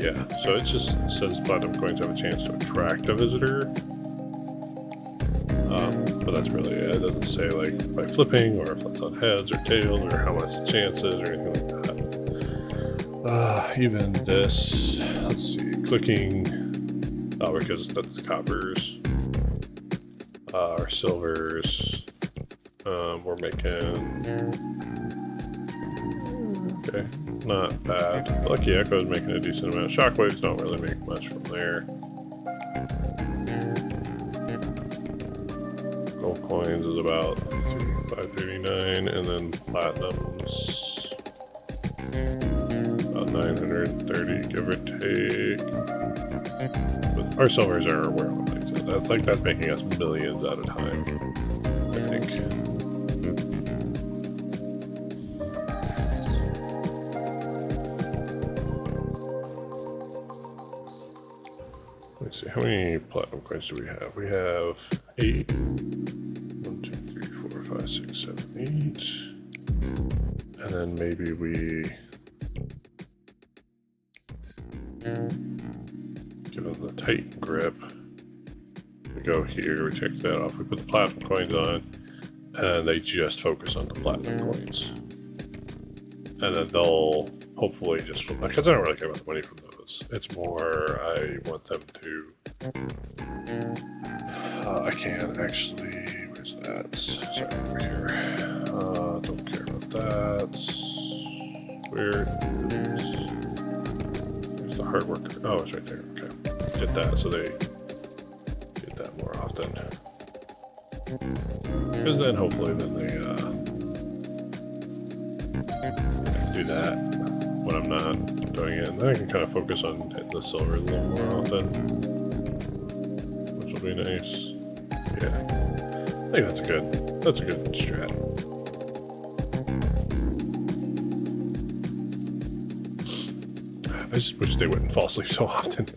Yeah, so it just says platinum coins have a chance to attract a visitor. But that's really it. It doesn't say like by flipping or if it's on heads or tails or how much the chance is or anything like that. Even this, let's see, clicking, because that's coppers, or silvers, we're making, okay, not bad. Lucky Echo is making a decent amount. Shockwaves don't really make much from there. Gold coins is about 539, and then platinums about 930, give or take. But our silvers are where that's making us millions at a time, I think. Let's see, how many platinum coins do we have? We have 8. 1, 2, 3, 4, 5, 6, 7, 8. And then maybe we give them the Titan grip. We go here, we check that off, we put the platinum coins on, and they just focus on the platinum coins. And then they'll hopefully just, because I don't really care about the money from those. It's more, I want them to, I can't actually, where's that? Sorry, over here. Don't care about that. Where is, where's the hard work? Oh, it's right there, okay. Get that so they get that more often. Because then hopefully then they do that when I'm not doing it. And then I can kind of focus on hitting the silver a little more often, which will be nice. Yeah, I think that's a good strat. I just wish they wouldn't fall asleep so often.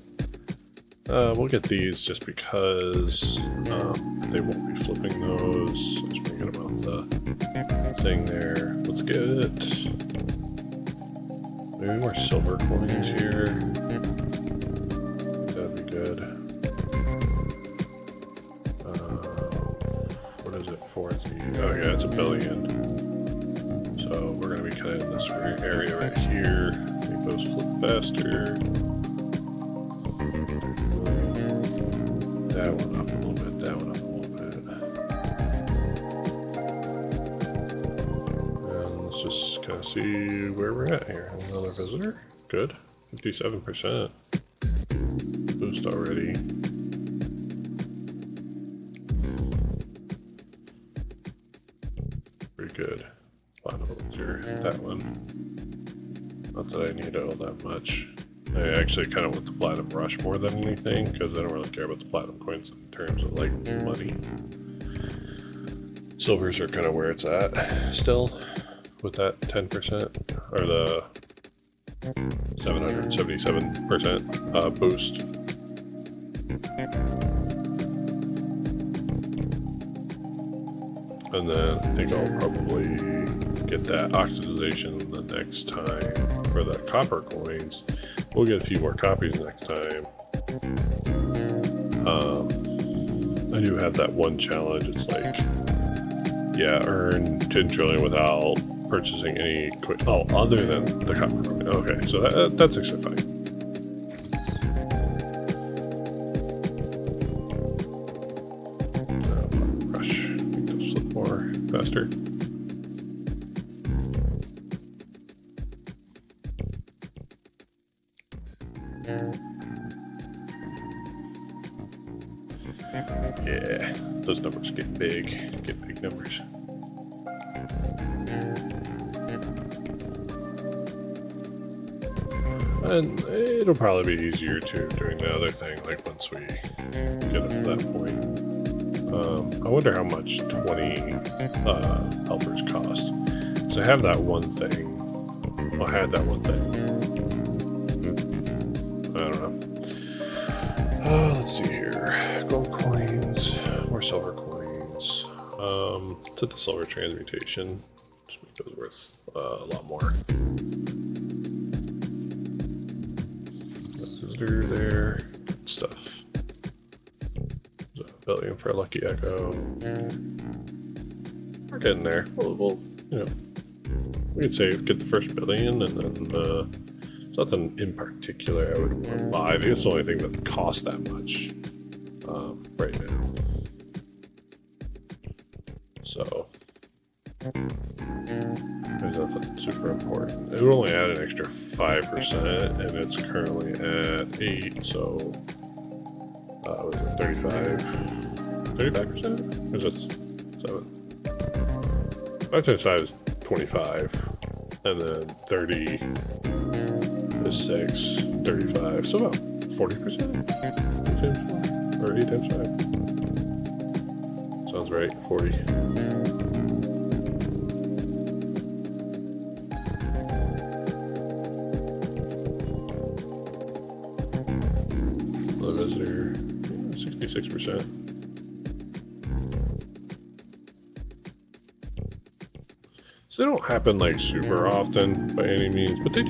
We'll get these just because they won't be flipping those. Just thinking about the thing there. Let's get maybe more silver coins here. That'd be good. What is it for? Oh yeah, it's $1 billion. So we're gonna be kind of in this area right here. Make those flip faster. That one up a little bit, that one up a little bit. And let's just kind of see where we're at here. Another visitor. Good. 57%. Boost already. Pretty good. Final visitor. That one. Not that I need all that much. I actually kind of want the platinum rush more than anything, because I don't really care about the platinum coins in terms of like money. Silvers are kind of where it's at still, with that 10% or the 777% boost. And then I think I'll probably get that oxidization the next time for the copper coins. We'll get a few more copies next time. I do have that one challenge. It's like, yeah, earn 10 trillion without purchasing any other than the copper coin. Okay, so that's actually fine. Rush. Go slip more faster. Yeah, those numbers get big numbers. And it'll probably be easier too doing the other thing, like once we get up to that point. I wonder how much 20 helpers cost. So I have that one thing. Well, I had that one thing. I don't know. Let's see here. Gold coins, more silver coins. Let's hit the silver transmutation. Just make those worth a lot more. Visitor there. Good stuff. There's a billion for a lucky echo. We're getting there. We'll you know, we could say get the first billion, and then there's nothing in particular I would want to buy. I think it's the only thing that costs that much right now. So there's nothing super important. It would only add an extra 5%, and it's currently at 8. So what is it, 35%? Or is it 7? 5 times 5 is 25, and then 30 is 6, 35, so about 40%. 8 times 4, or 8 times 5. Sounds right, 40. Another visitor, 66%. So they don't happen like super often by any means, but they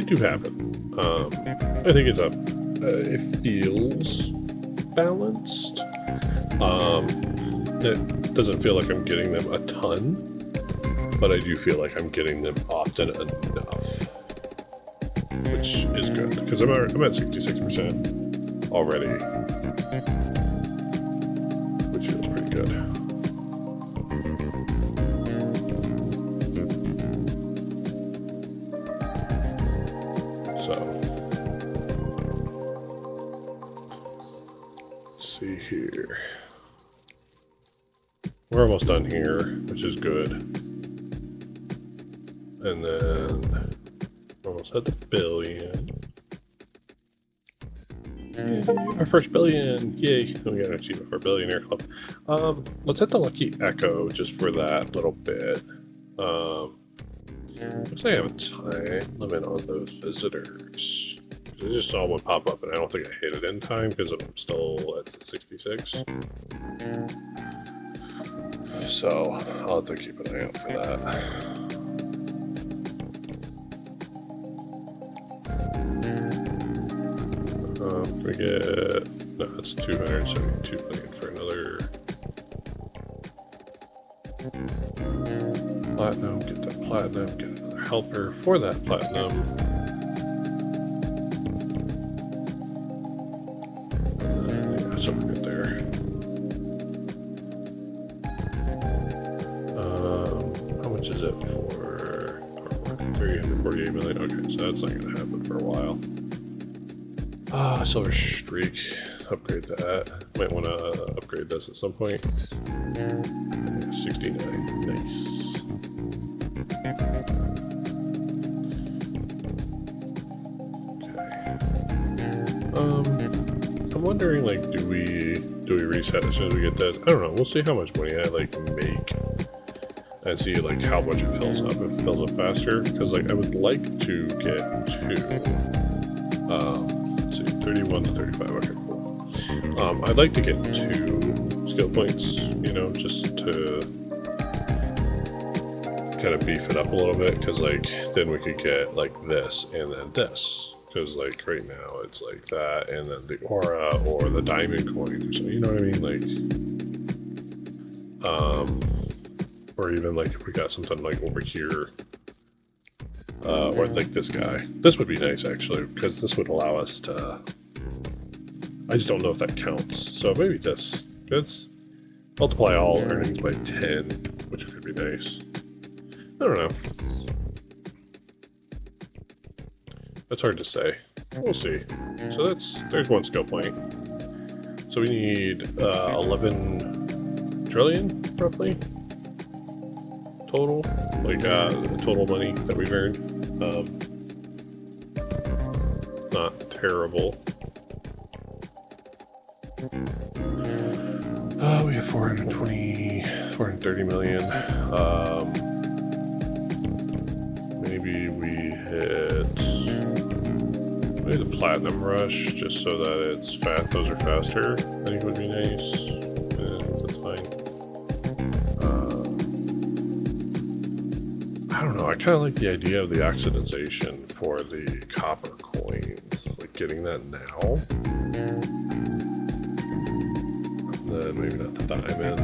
do happen. I think it's it feels balanced. It doesn't feel like I'm getting them a ton, but I do feel like I'm getting them often enough, which is good because I'm at 66% already, which feels pretty good. See here. We're almost done here, which is good. And then we're almost at the billion. Yay, our first billion! Yay! We got an achievement for a billionaire club. Let's hit the lucky echo just for that little bit. Looks like I have a time limit on those visitors. I just saw one pop up, and I don't think I hit it in time because I'm still at 66. So I'll have to keep an eye out for that. Can we get... No, it's 272 million for another... Platinum, get that platinum, get another helper for that platinum. 348 million. Okay, so that's not going to happen for a while. Silver Streak. Upgrade that. Might want to upgrade this at some point. 69. Nice. I'm wondering, like, do we reset as soon as we get this? I don't know. We'll see how much money I like make, and see like how much it fills up. If it fills up faster, because like I would like to get to, let's see, 31 to 35. Okay, cool. I'd like to get 2 skill points. You know, just to kind of beef it up a little bit, because like then we could get like this and then this. Because like right now it's like that, and then the aura or the diamond coin or something, you know what I mean? Like, or even like if we got something like over here, or like this guy. This would be nice actually, because this would allow us to, I just don't know if that counts. So maybe this, let's multiply all earnings by 10, which could be nice. I don't know. That's hard to say. We'll see. So there's 1 skill point. So we need 11 trillion, roughly, total. Like, total money that we've earned. Not terrible. We have 430 million. Maybe we hit maybe the platinum rush, just so that it's fat. Those are faster. I think would be nice. Yeah, that's fine. I don't know. I kind of like the idea of the oxidization for the copper coins. Like getting that now. Then maybe not the diamond.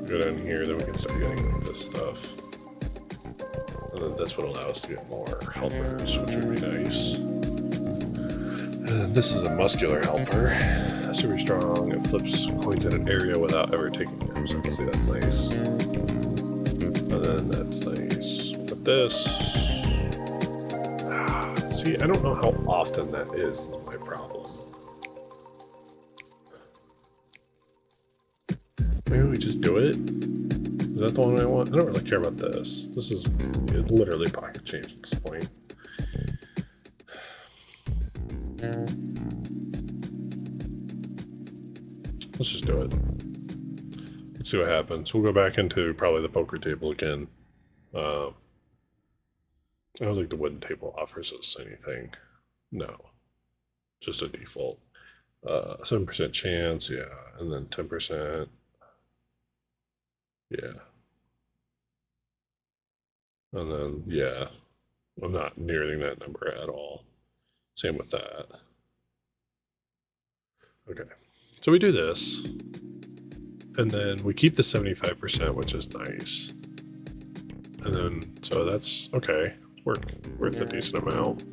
Go down here, then we can start getting like this stuff. And then that's what allows us to get more helpers, which would be nice. And this is a muscular helper. Super strong. It flips coins in an area without ever taking them. So you can see that's nice. And then that's nice. But this... see, I don't know how often that is my problem. Maybe we just do it? Is that the one I want? I don't really care about this. This is literally pocket change at this point. Let's just do it. Let's see what happens. We'll go back into probably the poker table again. I don't think the wooden table offers us anything. No. Just a default. 7% chance, yeah. And then 10%. Yeah. And then, yeah. I'm not nearing that number at all. Same with that. Okay. So we do this. And then we keep the 75%, which is nice. And then, so that's okay. Worth a decent amount.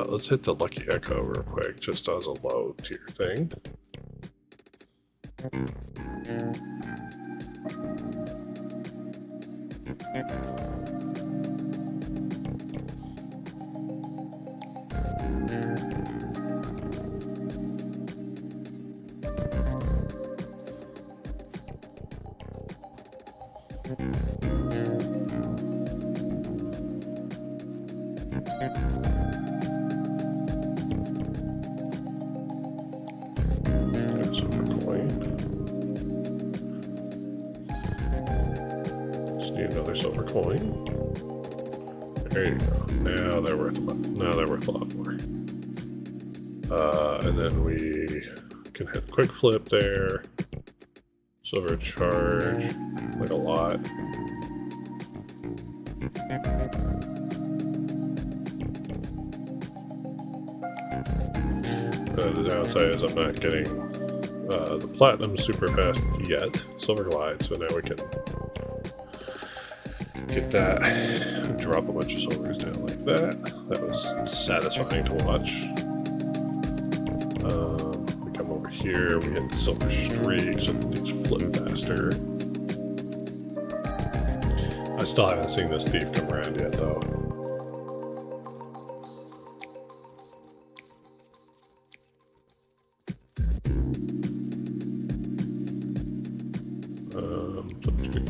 Let's hit the Lucky Echo real quick, just as a low tier thing. Silver coin. There you go. Now they're worth a lot more. And then we can hit quick flip there. Silver charge, like a lot. The downside is I'm not getting the platinum super fast yet. Silver glide, so now we can get that, drop a bunch of silvers down like that. That was satisfying to watch. We come over here, we get the silver streak, so that things flip faster. I still haven't seen this thief come around yet, though.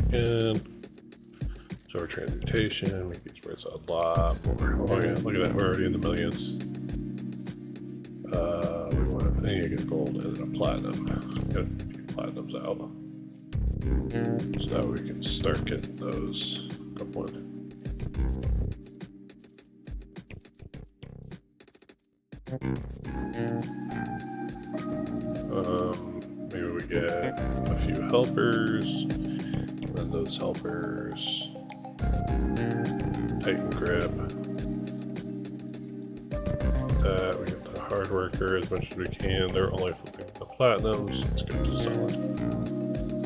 Again. Silver transmutation, make these worth a lot more. Oh yeah, look at that, we're already in the millions. We want, I need to get gold and a platinum. Get a few platinums out. So that we can start getting those going. Maybe we get a few helpers, and then those helpers, Titan grip. That we get the hard worker as much as we can. They're only flipping the platinums. Let's go to solid.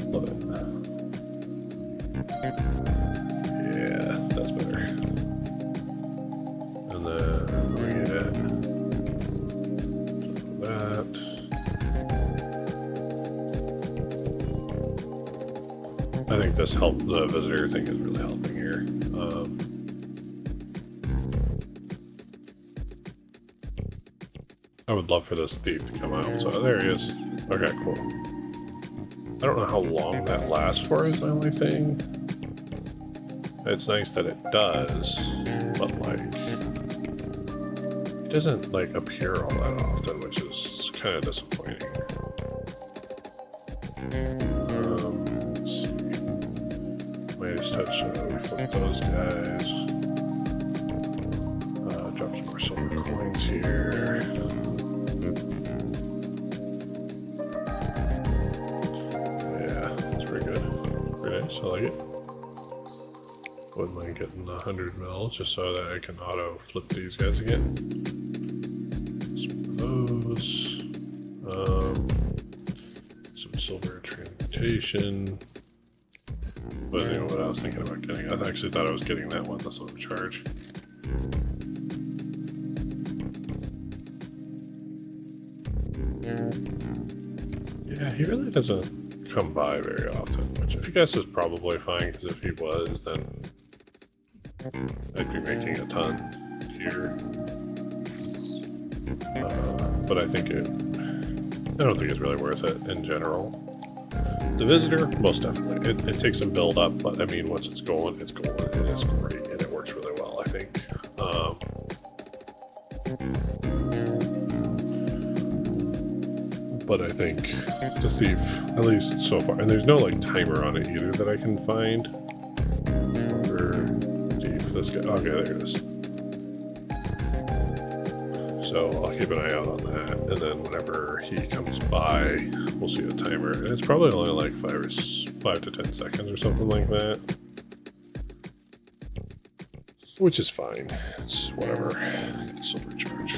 Love it. Yeah, that's better. And then we get that. I think this the visitor thing is really helping here. I would love for this thief to come out. So there he is. Okay, cool. I don't know how long that lasts for is my only thing. It's nice that it does, but like it doesn't like appear all that often, which is kind of disappointing. Let's see. Latest touch, we flip those guys. Drop some more silver coins here. Yeah, that's pretty good. Pretty nice, I like it. Wouldn't mind getting 100 mil just so that I can auto flip these guys again. Some of those. Some silver transmutation. But you know what I was thinking about getting? I actually thought I was getting that one, the silver charge. Yeah, he really doesn't come by very often, which I guess is probably fine, because if he was, then I'd be making a ton here. But I don't think it's really worth it in general. The visitor, most definitely. It takes some build up, but I mean, once it's going, and it's great, and it works really well, I think. But I think the thief, at least so far, and there's no like timer on it either that I can find. Thief, this guy, okay, there it is. So I'll keep an eye out on that, and then whenever he comes by, we'll see the timer. And it's probably only like 5 to 10 seconds or something like that. Which is fine. It's whatever. Silver charge.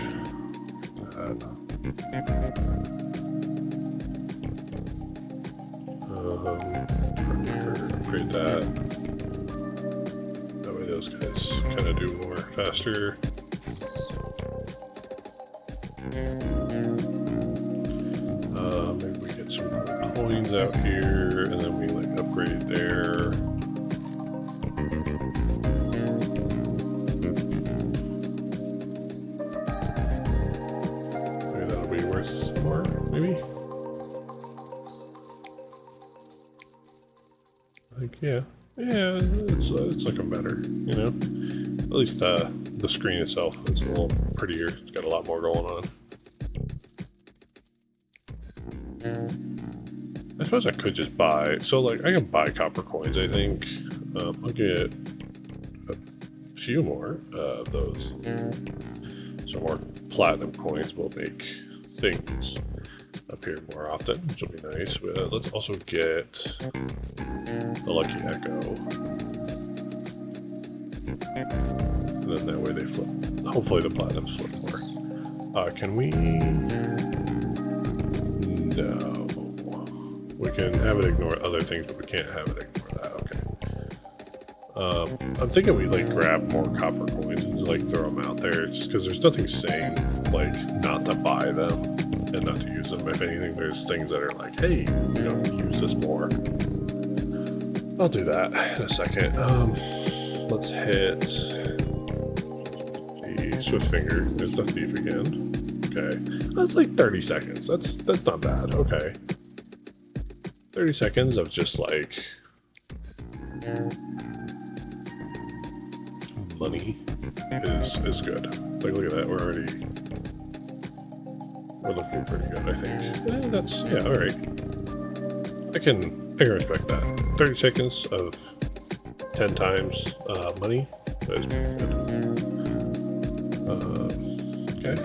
Upgrade that. That way those guys kind of do more faster. Maybe we get some more coins out here, and then we like upgrade there. Maybe that'll be worth more, maybe? Like, yeah, it's looking better, you know? At least the screen itself is a little prettier. It's got a lot more going on. I suppose I could just buy, so like I can buy copper coins, I think. I'll get a few more of those. So more platinum coins will make things appear more often, which will be nice. Let's also get the Lucky Echo. And then that way they flip. Hopefully the platinums flip more. Can we? No. We can have it ignore other things, but we can't have it ignore that. Okay. I'm thinking we like grab more copper coins and like throw them out there, just because there's nothing saying like not to buy them and not to use them. If anything, there's things that are like, hey, you know, use this more. I'll do that in a second. Let's hit the Swift Finger. There's the Thief again. Okay, that's like 30 seconds. That's not bad. Okay, 30 seconds of just like money is good. Like, look at that. We're looking pretty good, I think. That's, yeah, all right. I can respect that. 30 seconds of 10 times money. That is pretty good. Okay,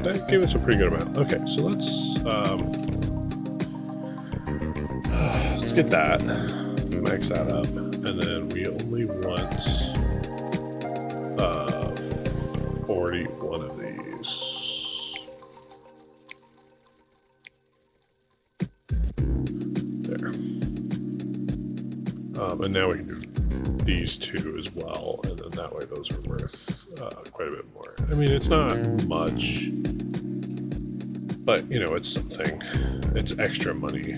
that gave us a pretty good amount. Okay, so let's get that, max that up, and then we only want 41 of these. There. And now we can do these two as well, and then that way those are worth quite a bit more. I mean, it's not much, but you know, it's something. It's extra money.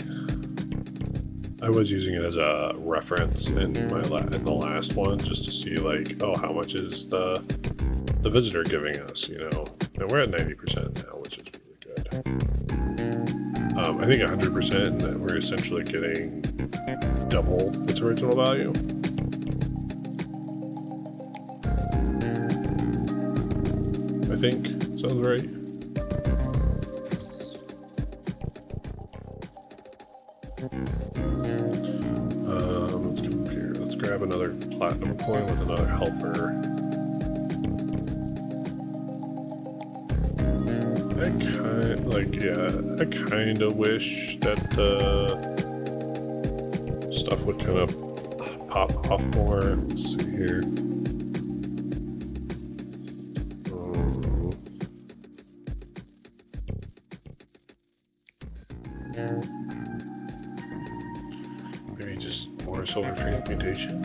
I was using it as a reference in the last one, just to see like, oh, how much is the visitor giving us, you know? And we're at 90% now, which is really good. I think 100%, and that we're essentially getting double its original value. I think sounds right. Let's come up here. Let's grab another platinum coin with another helper. I kind of wish that the stuff would kind of pop off more. Let's see here. Maybe just more silver transmutation.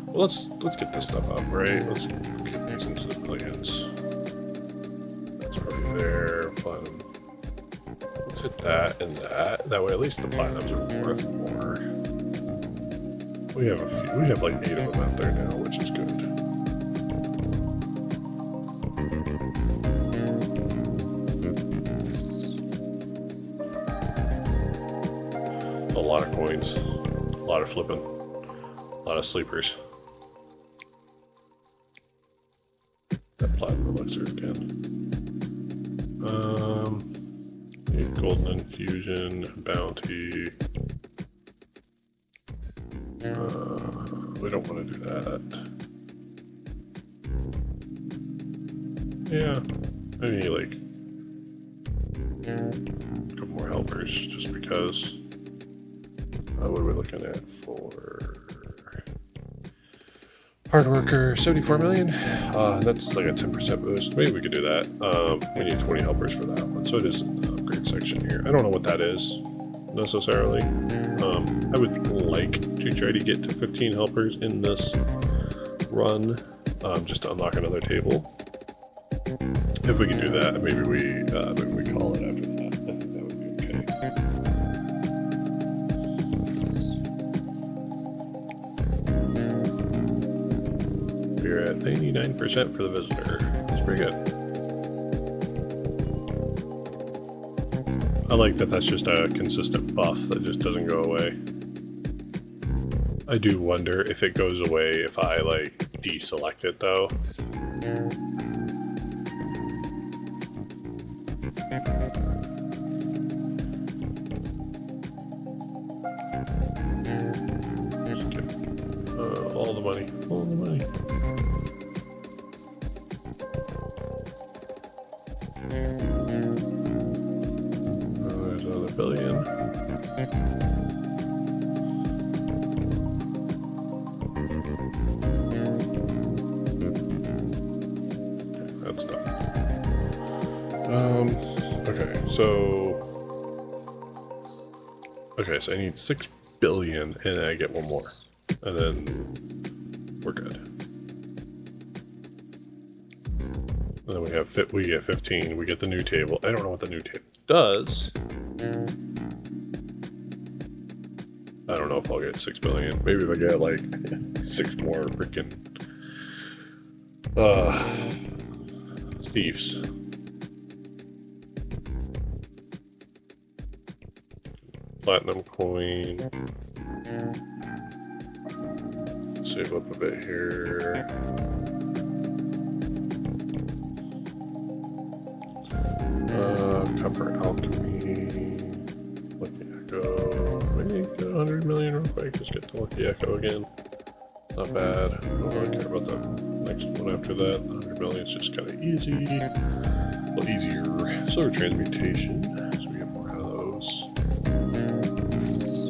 Well, let's get this stuff up, right? Let's get these into the millions. That's probably there. Platinum. Let's hit that and that. That way, at least the platinums are worth more. We have a few. We have like 8 of them out there now, which is good. A lot of coins, a lot of flipping, a lot of sleepers. That platinum elixir again. Golden infusion, bounty. We don't want to do that. Yeah, maybe like a couple more helpers, just because. What are we looking at for hard worker? 74 million. That's like a 10% boost. Maybe we could do that. We need 20 helpers for that one, so it is an upgrade section here. I don't know what that is necessarily. I would like to try to get to 15 helpers in this run, just to unlock another table. If we can do that, maybe we call it after that. I think that would be okay. We're at 99% for the visitor. That's pretty good. I like that that's just a consistent buff that just doesn't go away. I do wonder if it goes away if I like deselect it though. All the money. All the money. There's another billion. That's done. Okay, so I need 6 billion, and I get one more. And then we're good. And then we get 15. We get the new table. I don't know what the new table does. I don't know if I'll get 6 billion. Maybe if I get like 6 more freaking thieves. Platinum coin. Save up a bit here. Copper alchemy. Lucky Echo. Make 100 million real quick. Just get the Lucky Echo again. Not bad. I don't care about the next one after that. 100 million is just kind of easy. A little easier. Silver transmutation. So we get more of those.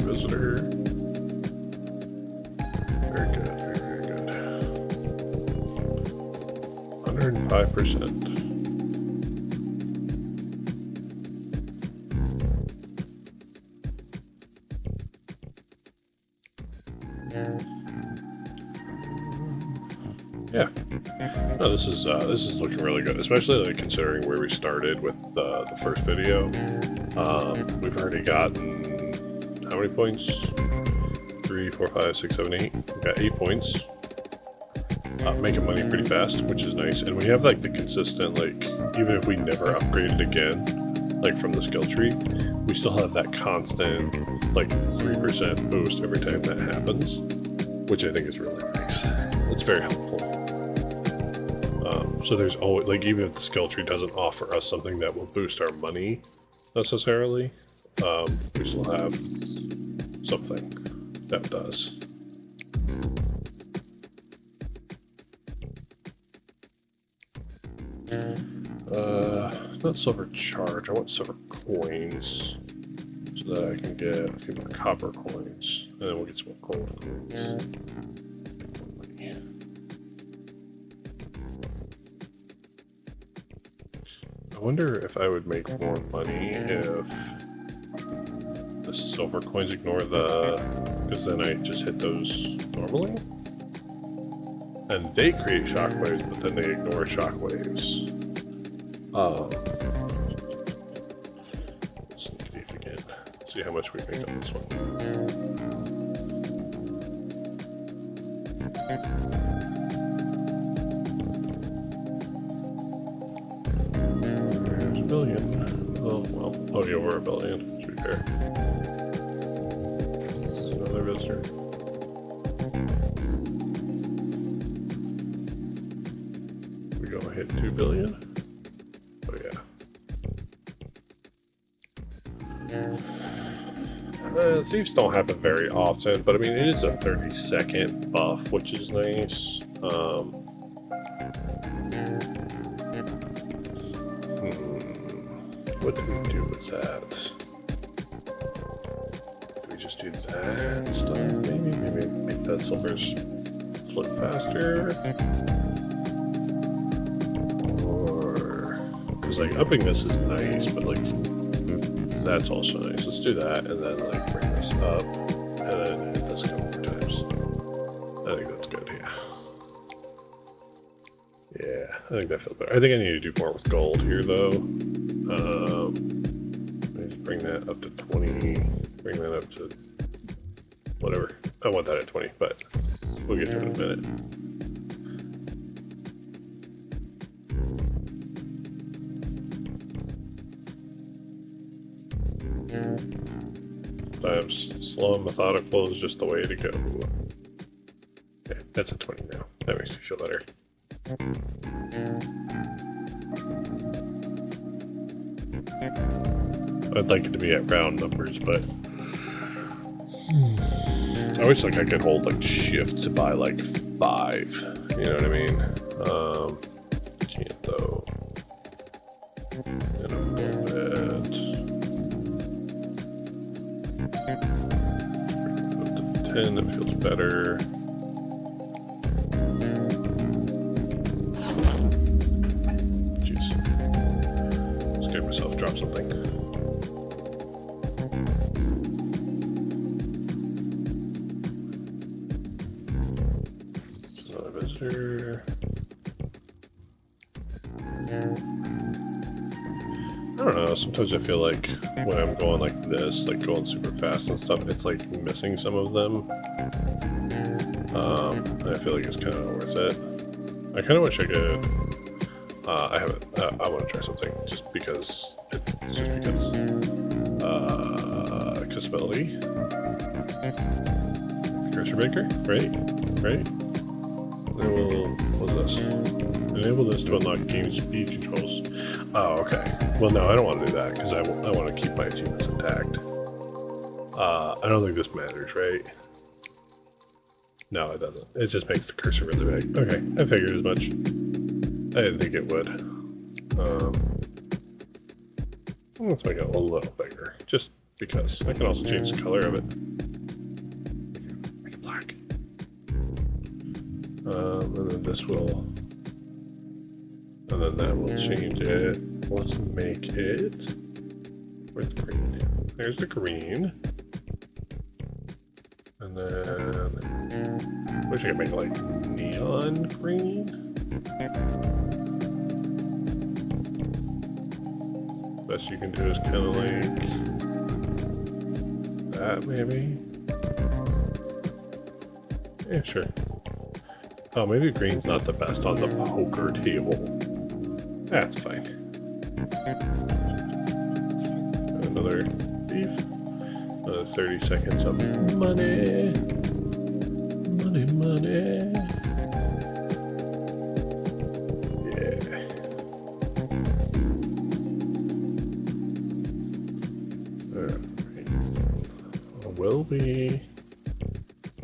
Visitor. Very good. Very, very good. 105%. Yeah, no, this is looking really good, especially like considering where we started with the first video. We've already gotten how many points? 3, 4, 5, 6, 7, 8. We've got 8 points. Making money pretty fast, which is nice, and we have like the consistent, like even if we never upgraded again, like from the skill tree, we still have that constant like 3% boost every time that happens, which I think is really nice. It's very helpful. So there's always, like, even if the skill tree doesn't offer us something that will boost our money necessarily, we still have something that does. Not silver charge, I want silver coins so that I can get a few more copper coins, and then we'll get some more gold coins. I wonder if I would make more money if the silver coins ignore the... because then I just hit those normally. And they create shockwaves, but then they ignore shockwaves. Sneak thief again. See how much we make on this one. There's a billion. Oh, well. Oh, yeah, we're a billion, to be fair. Another visitor. We go hit 2 billion. Oh, yeah. Thieves don't happen very often, but I mean, it is a 30-second buff, which is nice. What do we do with that? Do we just do that stuff? Maybe make that silver's slip faster? Or... because, like, upping this is nice, but, like, that's also nice. Let's do that, and then, like, bring this up, and then hit this a couple more times. I think that's good, yeah. Yeah, I think that feels better. I think I need to do more with gold here, though. Let's bring that up to 20, bring that up to whatever. I want that at 20, but we'll get to it in a minute. Sometimes slow and methodical is just the way to go. Okay, that's a 20 now. That makes me feel better. I'd like it to be at round numbers, but I wish like I could hold like shift to buy like 5. You know what I mean? Can't though. And a little bit. Up to 10, that feels better. Jeez. Scared myself, drop something. Browser. I don't know, sometimes I feel like when I'm going like this, like going super fast and stuff, it's like missing some of them. And I feel like it's kind of worth it. I kind of wish I could, I haven't, I want to try something just because, accessibility. Cursor maker, right? Then we'll, what's this? Enable this to unlock game speed controls. Oh, okay. Well, no, I don't want to do that because I want to keep my achievements intact. I don't think this matters, right? No, it doesn't. It just makes the cursor really big. Okay, I figured as much. I didn't think it would. Let's make it a little bigger, just because. I can also change the color of it. Make it black. And then this will... And then that will change it. Let's make it... Where's the green? There's the green. And then... I wish I could make it like neon green. Best you can do is kind of like... that, maybe? Yeah, sure. Oh, maybe green's not the best on the poker table. That's fine. Another beef. Another 30 seconds of money. Money. Yeah. Alright. Will we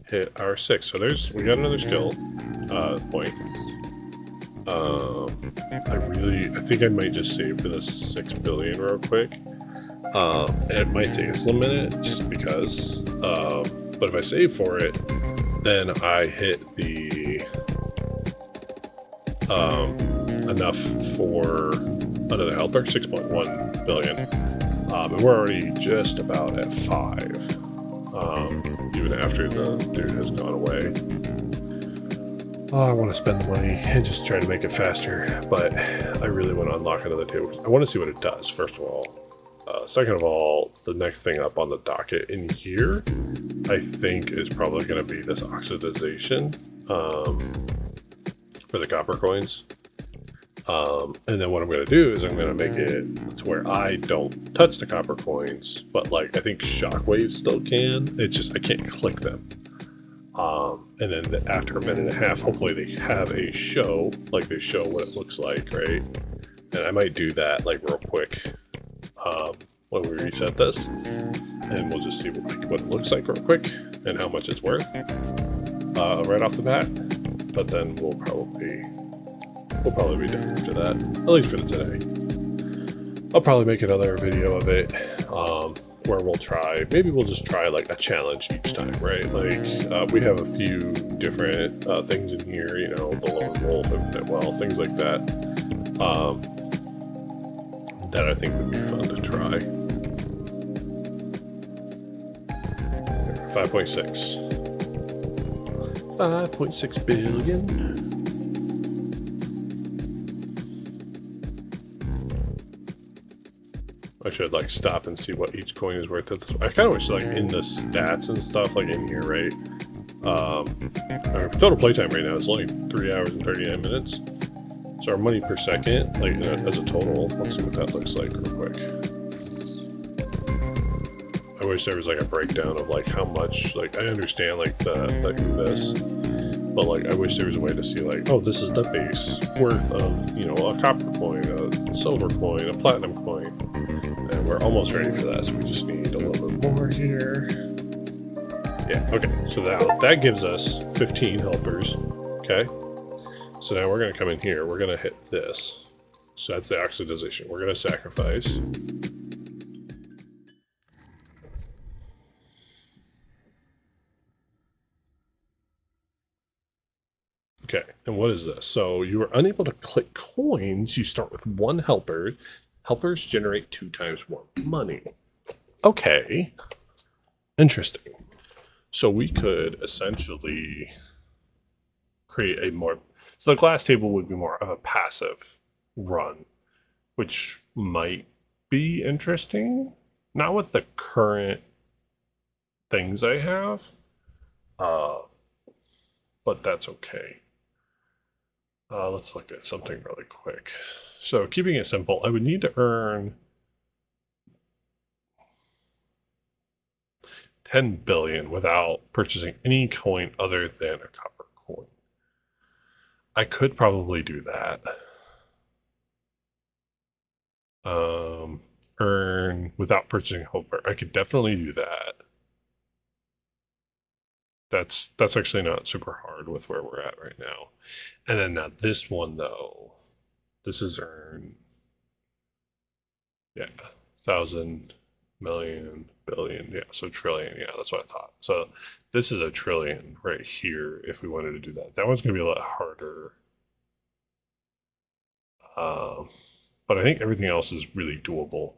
hit our 6? So we got another skill point. I think I might just save for the 6 billion real quick. It might take us a minute just because, but if I save for it, then I hit the, enough for another helper, 6.1 billion. And we're already just about at 5, even after the dude has gone away. Oh, I want to spend the money and just try to make it faster, but I really want to unlock another table. I want to see what it does, first of all. Second of all, the next thing up on the docket in here, I think is probably going to be this oxidization for the copper coins. And then what I'm going to do is I'm going to make it to where I don't touch the copper coins, but like I think shockwaves still can. It's just I can't click them. And then after a minute and a half, hopefully they have a show, like they show what it looks like, right? And I might do that like real quick when we reset this, and we'll just see what it looks like real quick and how much it's worth right off the bat. But then we'll probably be done after that, at least for today. I'll probably make another video of it. Where maybe we'll just try like a challenge each time, right? Like we have a few different things in here, you know, the lone wolf, infinite wealth, things like that, that I think would be fun to try. 5.6. 5.6 billion. I should like stop and see what each coin is worth. I kind of wish like in the stats and stuff, like in here, right? Our total playtime right now is only 3 hours and 39 minutes. So our money per second, like as a total, let's see what that looks like real quick. I wish there was like a breakdown of like how much, like I understand like this, but like I wish there was a way to see like, oh, this is the base worth of, you know, a copper coin, a silver coin, a platinum coin. And we're almost ready for that, so we just need a little bit more here. Yeah, okay, so that gives us 15 helpers, okay? So now we're gonna come in here, we're gonna hit this. So that's the oxidization. We're gonna sacrifice. Okay, and what is this? So you are unable to click coins. You start with 1 helper. Helpers generate 2 times more money. Okay. Interesting. So we could essentially create a more, so the glass table would be more of a passive run, which might be interesting. Not with the current things I have, uh, but that's okay. Let's look at something really quick. So keeping it simple, I would need to earn 10 billion without purchasing any coin other than a copper coin. I could probably do that. Earn without purchasing Hoper. I could definitely do that. That's actually not super hard with where we're at right now. And then now this one though, this is earn, yeah, 1,000, million, billion, yeah, so trillion, yeah, that's what I thought. So this is a trillion right here if we wanted to do that. That one's gonna be a lot harder. But I think everything else is really doable.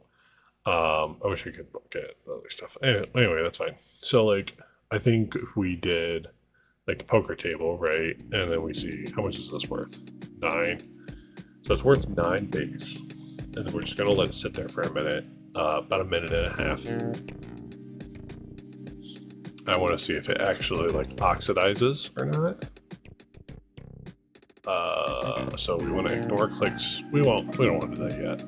I wish I could look at the other stuff. Anyway, that's fine. So like, I think if we did like the poker table, right, and then we see how much is this worth? 9. So it's worth 9 base, and then we're just gonna let it sit there for a minute, about a minute and a half. I want to see if it actually like oxidizes or not. So we want to ignore clicks. We don't want to do that yet.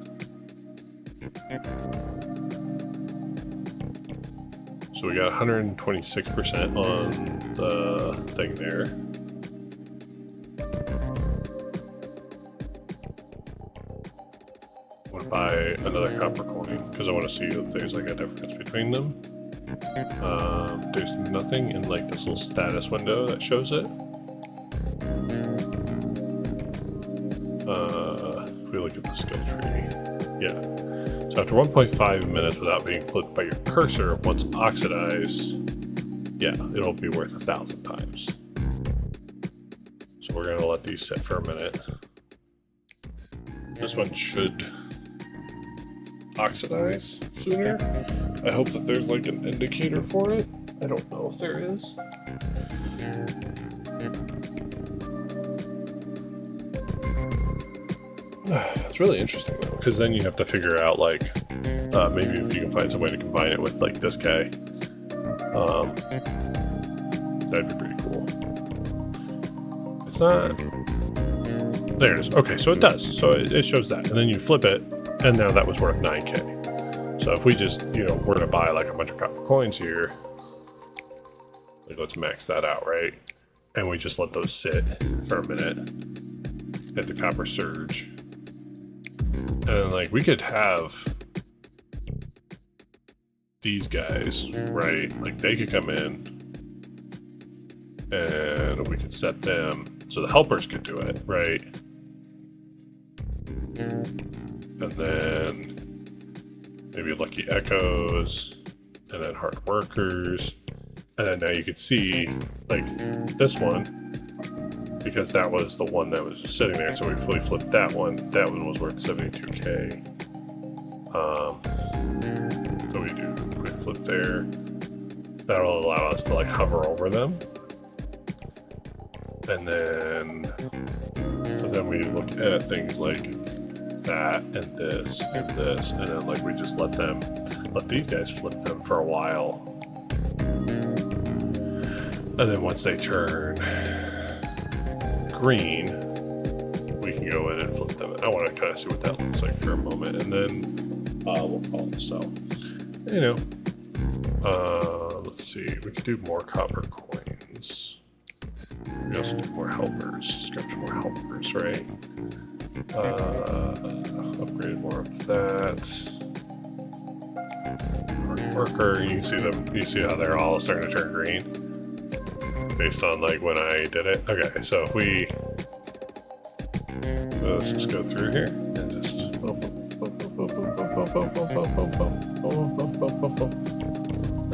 So we got 126% on the thing there. I want to buy another copper coin because I want to see if there's like a difference between them. There's nothing in like this little status window that shows it. If we look at the skill tree, yeah. So after 1.5 minutes without being flipped by your cursor, once oxidized, yeah, it'll be worth 1,000 times. So we're gonna let these sit for a minute. This one should oxidize sooner. I hope that there's like an indicator for it. I don't know if there is. It's really interesting though, because then you have to figure out like maybe if you can find some way to combine it with like this guy. That'd be pretty cool. It's not. There it is. Okay, so it does. So it shows that, and then you flip it, and now that was worth 9k. So if we just were to buy like a bunch of copper coins here, like let's max that out, right? And we just let those sit for a minute. Hit the copper surge. And like we could have these guys, right? Like they could come in and we could set them so the helpers could do it, right? And then maybe lucky echoes and then hard workers. And then now you could see like this one, because that was the one that was just sitting there. So we fully flipped that one. That one was worth 72k. So we do quick flip there. That'll allow us to like hover over them. And then, so then we look at things like that and this and this, and then like we just let these guys flip them for a while. And then once they turn green, we can go in and flip them. I want to kind of see what that looks like for a moment, and then we'll call it so. Let's see. We could do more copper coins. We also do more helpers. Scratch more helpers, right? Upgrade more of that. Hard worker. You can see them. You see how they're all starting to turn green, based on like when I did it. Okay, so if we let's just go through here and just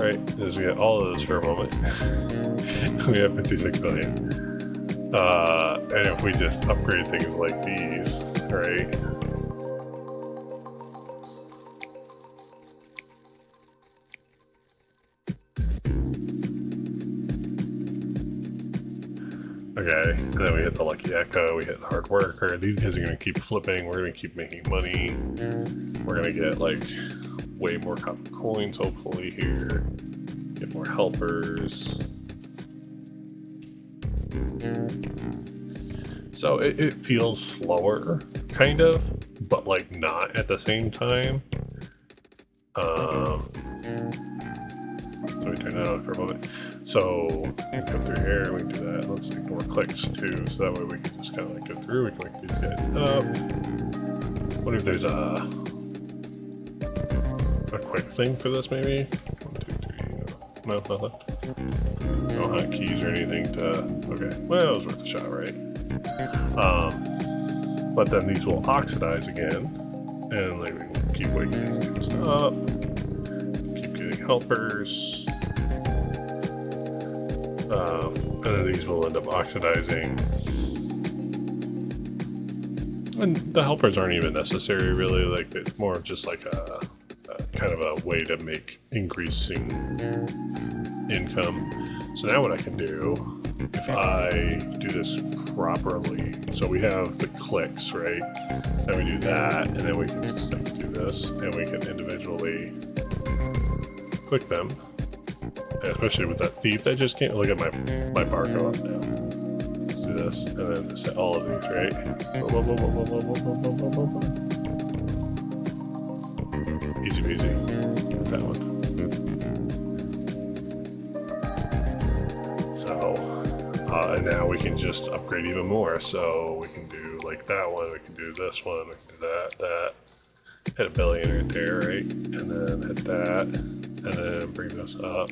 right, just get all of those for a moment. We have 56 billion. And if we just upgrade things like these, right? Okay, and then we hit the Lucky Echo, we hit the Hard Worker. These guys are going to keep flipping. We're going to keep making money. We're going to get like way more copper coins, hopefully, here. Get more helpers. So it feels slower, kind of, but like not at the same time. So we turn that on for a moment. So we can come through here and we can do that. Let's ignore clicks too, so that way we can just kind of like go through. We can wake these guys up. Wonder if there's a quick thing for this maybe? 1, 2, 3, no, nothing. No hotkeys or anything to, okay. Well, it was worth a shot, right? But then these will oxidize again. And like we can keep waking these dudes up. Keep getting helpers. And then these will end up oxidizing. And the helpers aren't even necessary, really. Like, it's more of just like a kind of a way to make increasing income. So now what I can do, if I do this properly, so we have the clicks, right? Then we do that, and then we can just like do this, and we can individually click them. And especially with that thief that just came, look at my bar go up now. Let's do this, and then just hit all of these, right? Easy peasy. That one. So, and now we can just upgrade even more. So we can do like that one, we can do this one, we can do that. Hit a billion right there, right? And then hit that, and then bring this up.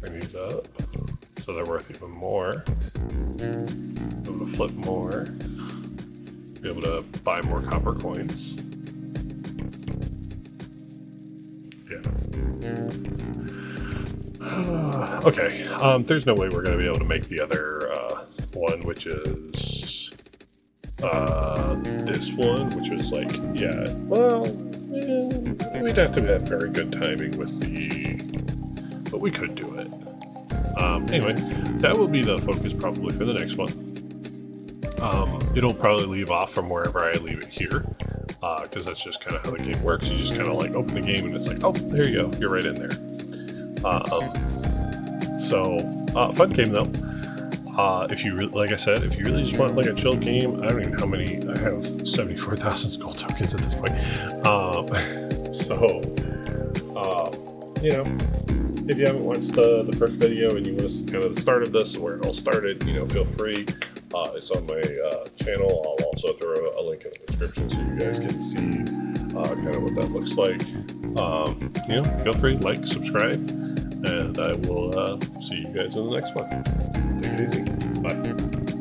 Bring these up. So they're worth even more. Be able to flip more. Be able to buy more copper coins. Yeah. Okay. There's no way we're going to be able to make the other one, which is this one, which was like, yeah. Well, we'd have to have very good timing with the, but we could do it. Anyway, that will be the focus probably for the next one. It'll probably leave off from wherever I leave it here, because that's just kind of how the game works. You just kind of like open the game and it's like, oh, there you go, you're right in there. Fun game though. If you like I said, if you really just want like a chill game, I don't even know how many. I have 74,000 gold tokens at this point. You know, if you haven't watched the first video and you want to see kind of the start of this, where it all started, you know, feel free. It's on my channel. I'll also throw a link in the description so you guys can see kind of what that looks like. You know, feel free, like, subscribe, and I will see you guys in the next one. Take it easy. Bye.